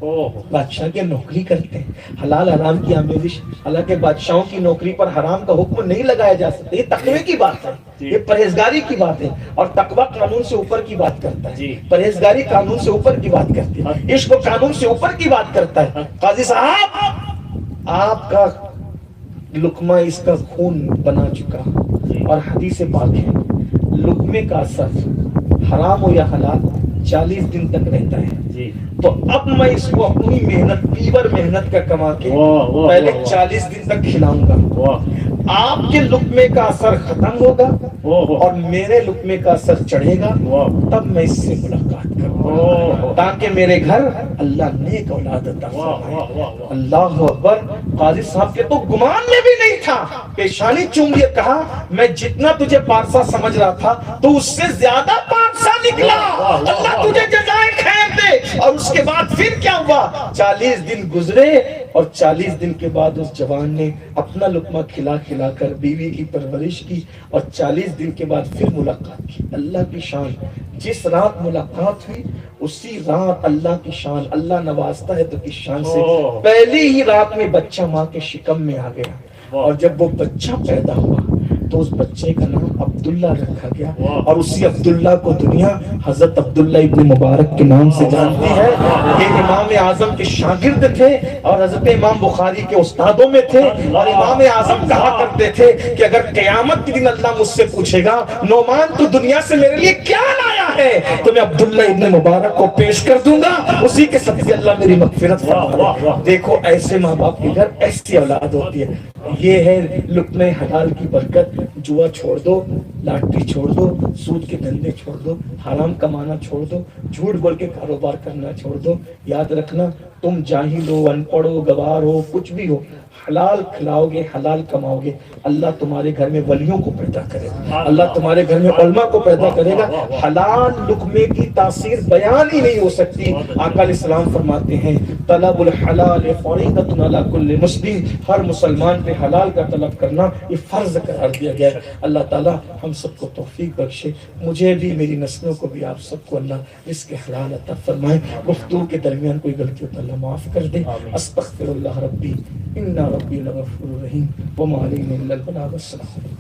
بادشاہ کی نوکری کرتے ہیں. حلال حرام کی آمیزش، حالانکہ بادشاہوں کی نوکری پر حرام کا حکم نہیں لگایا جا سکتا. یہ تقوی کی بات ہے، یہ پرہیزگاری کی بات ہے، اور تقوی قانون سے اوپر کی بات کرتا ہے، پرہیزگاری قانون سے اوپر کی بات کرتی ہے، عشق و قانون سے اوپر کی بات کرتا ہے. قاضی صاحب آپ کا لقمہ اس کا خون بنا چکا، اور حدیث پاک ہے لقمے کا اثر حرام ہو یا حلال 40 دن تک رہتا ہے. تو اب میں اس کو اپنی محنت، پیور محنت کا کما کے پہلے 40 دن تک کھلاؤں گا. آپ کے لقمے کا اثر ختم ہوگا اور میرے لقمے کا اثر چڑھے گا، تب میں اس سے ملاقات کروں گا تاکہ میرے گھر اللہ نیک اولاد عطا فرمائے. اللہ اکبر. قاضی صاحب کے تو گمان میں بھی نہیں تھا، پیشانی چوم لیے کہا میں جتنا تجھے پارسا سمجھ رہا تھا تو اس سے زیادہ پارسا نکلا، اللہ تجھے جزائے خیر دے. اور اس کے بعد پھر کیا ہوا؟ 40 دن گزرے اور 40 دن کے بعد اس جوان نے اپنا لقمہ کھلا کھلا کر بیوی کی پرورش کی، اور 40 دن کے بعد پھر ملاقات کی. اللہ کی شان، جس رات ملاقات ہوئی اسی رات اللہ کی شان، اللہ نوازتا ہے تو کس شان سے، پہلی ہی رات میں بچہ ماں کے شکم میں آ گیا. اور جب وہ بچہ پیدا ہوا تو اس بچے کا نام عبداللہ رکھا گیا، اور اسی عبداللہ کو دنیا حضرت عبداللہ ابن مبارک کے نام سے جانتی ہے۔ یہ امام اعظم کے شاگرد تھے اور حضرت امام بخاری کے استادوں میں تھے، اور امام اعظم کہا کرتے تھے کہ اگر قیامت کے دن اللہ مجھ سے پوچھے گا نعمان تو دنیا سے میرے لیے کیا لایا ہے، تو میں عبداللہ ابن مبارک کو پیش کر دوں گا، اسی کے صدقے اللہ میری مغفرت فرمائے۔ دیکھو ایسے ماں باپ کے گھر ایسی اولاد ہوتی ہے۔ یہ ہے لقمہ حلال کی برکت۔ جوا چھوڑ دو، لاٹری چھوڑ دو، سود کے دھندے چھوڑ دو، حرام کمانا چھوڑ دو، جھوٹ بول کے کاروبار کرنا چھوڑ دو۔ یاد رکھنا تم جاہل ہو، ان پڑھ ہو، گوار ہو، کچھ بھی ہو، حلال کھلاؤ گے، حلال کماؤ گے، اللہ تمہارے گھر میں ولیوں کو پیدا کرے گا، اللہ تمہارے گھر میں علماء کو پیدا کرے گا۔ حلال لقمے کی تاثیر بیان ہی نہیں ہو سکتی۔ آقا علیہ السلام فرماتے ہیں طلب الحلال فریضۃ علی کل مسلم، ہر مسلمان پہ حلال کا طلب کرنا یہ فرض قرار دیا گیا ہے۔ اللہ تعالی ہم سب کو توفیق بخشے، مجھے بھی، میری نسلوں کو بھی، آپ سب کو اللہ رزق حلال عطا فرمائے۔ گفتگو کے درمیان کوئی غلطی ہو تو اللہ معاف کر دے۔ استغفر اللہ ربی ان ربی لغفور رحیم وما علینا الا البلاغ۔ السلام علیکم۔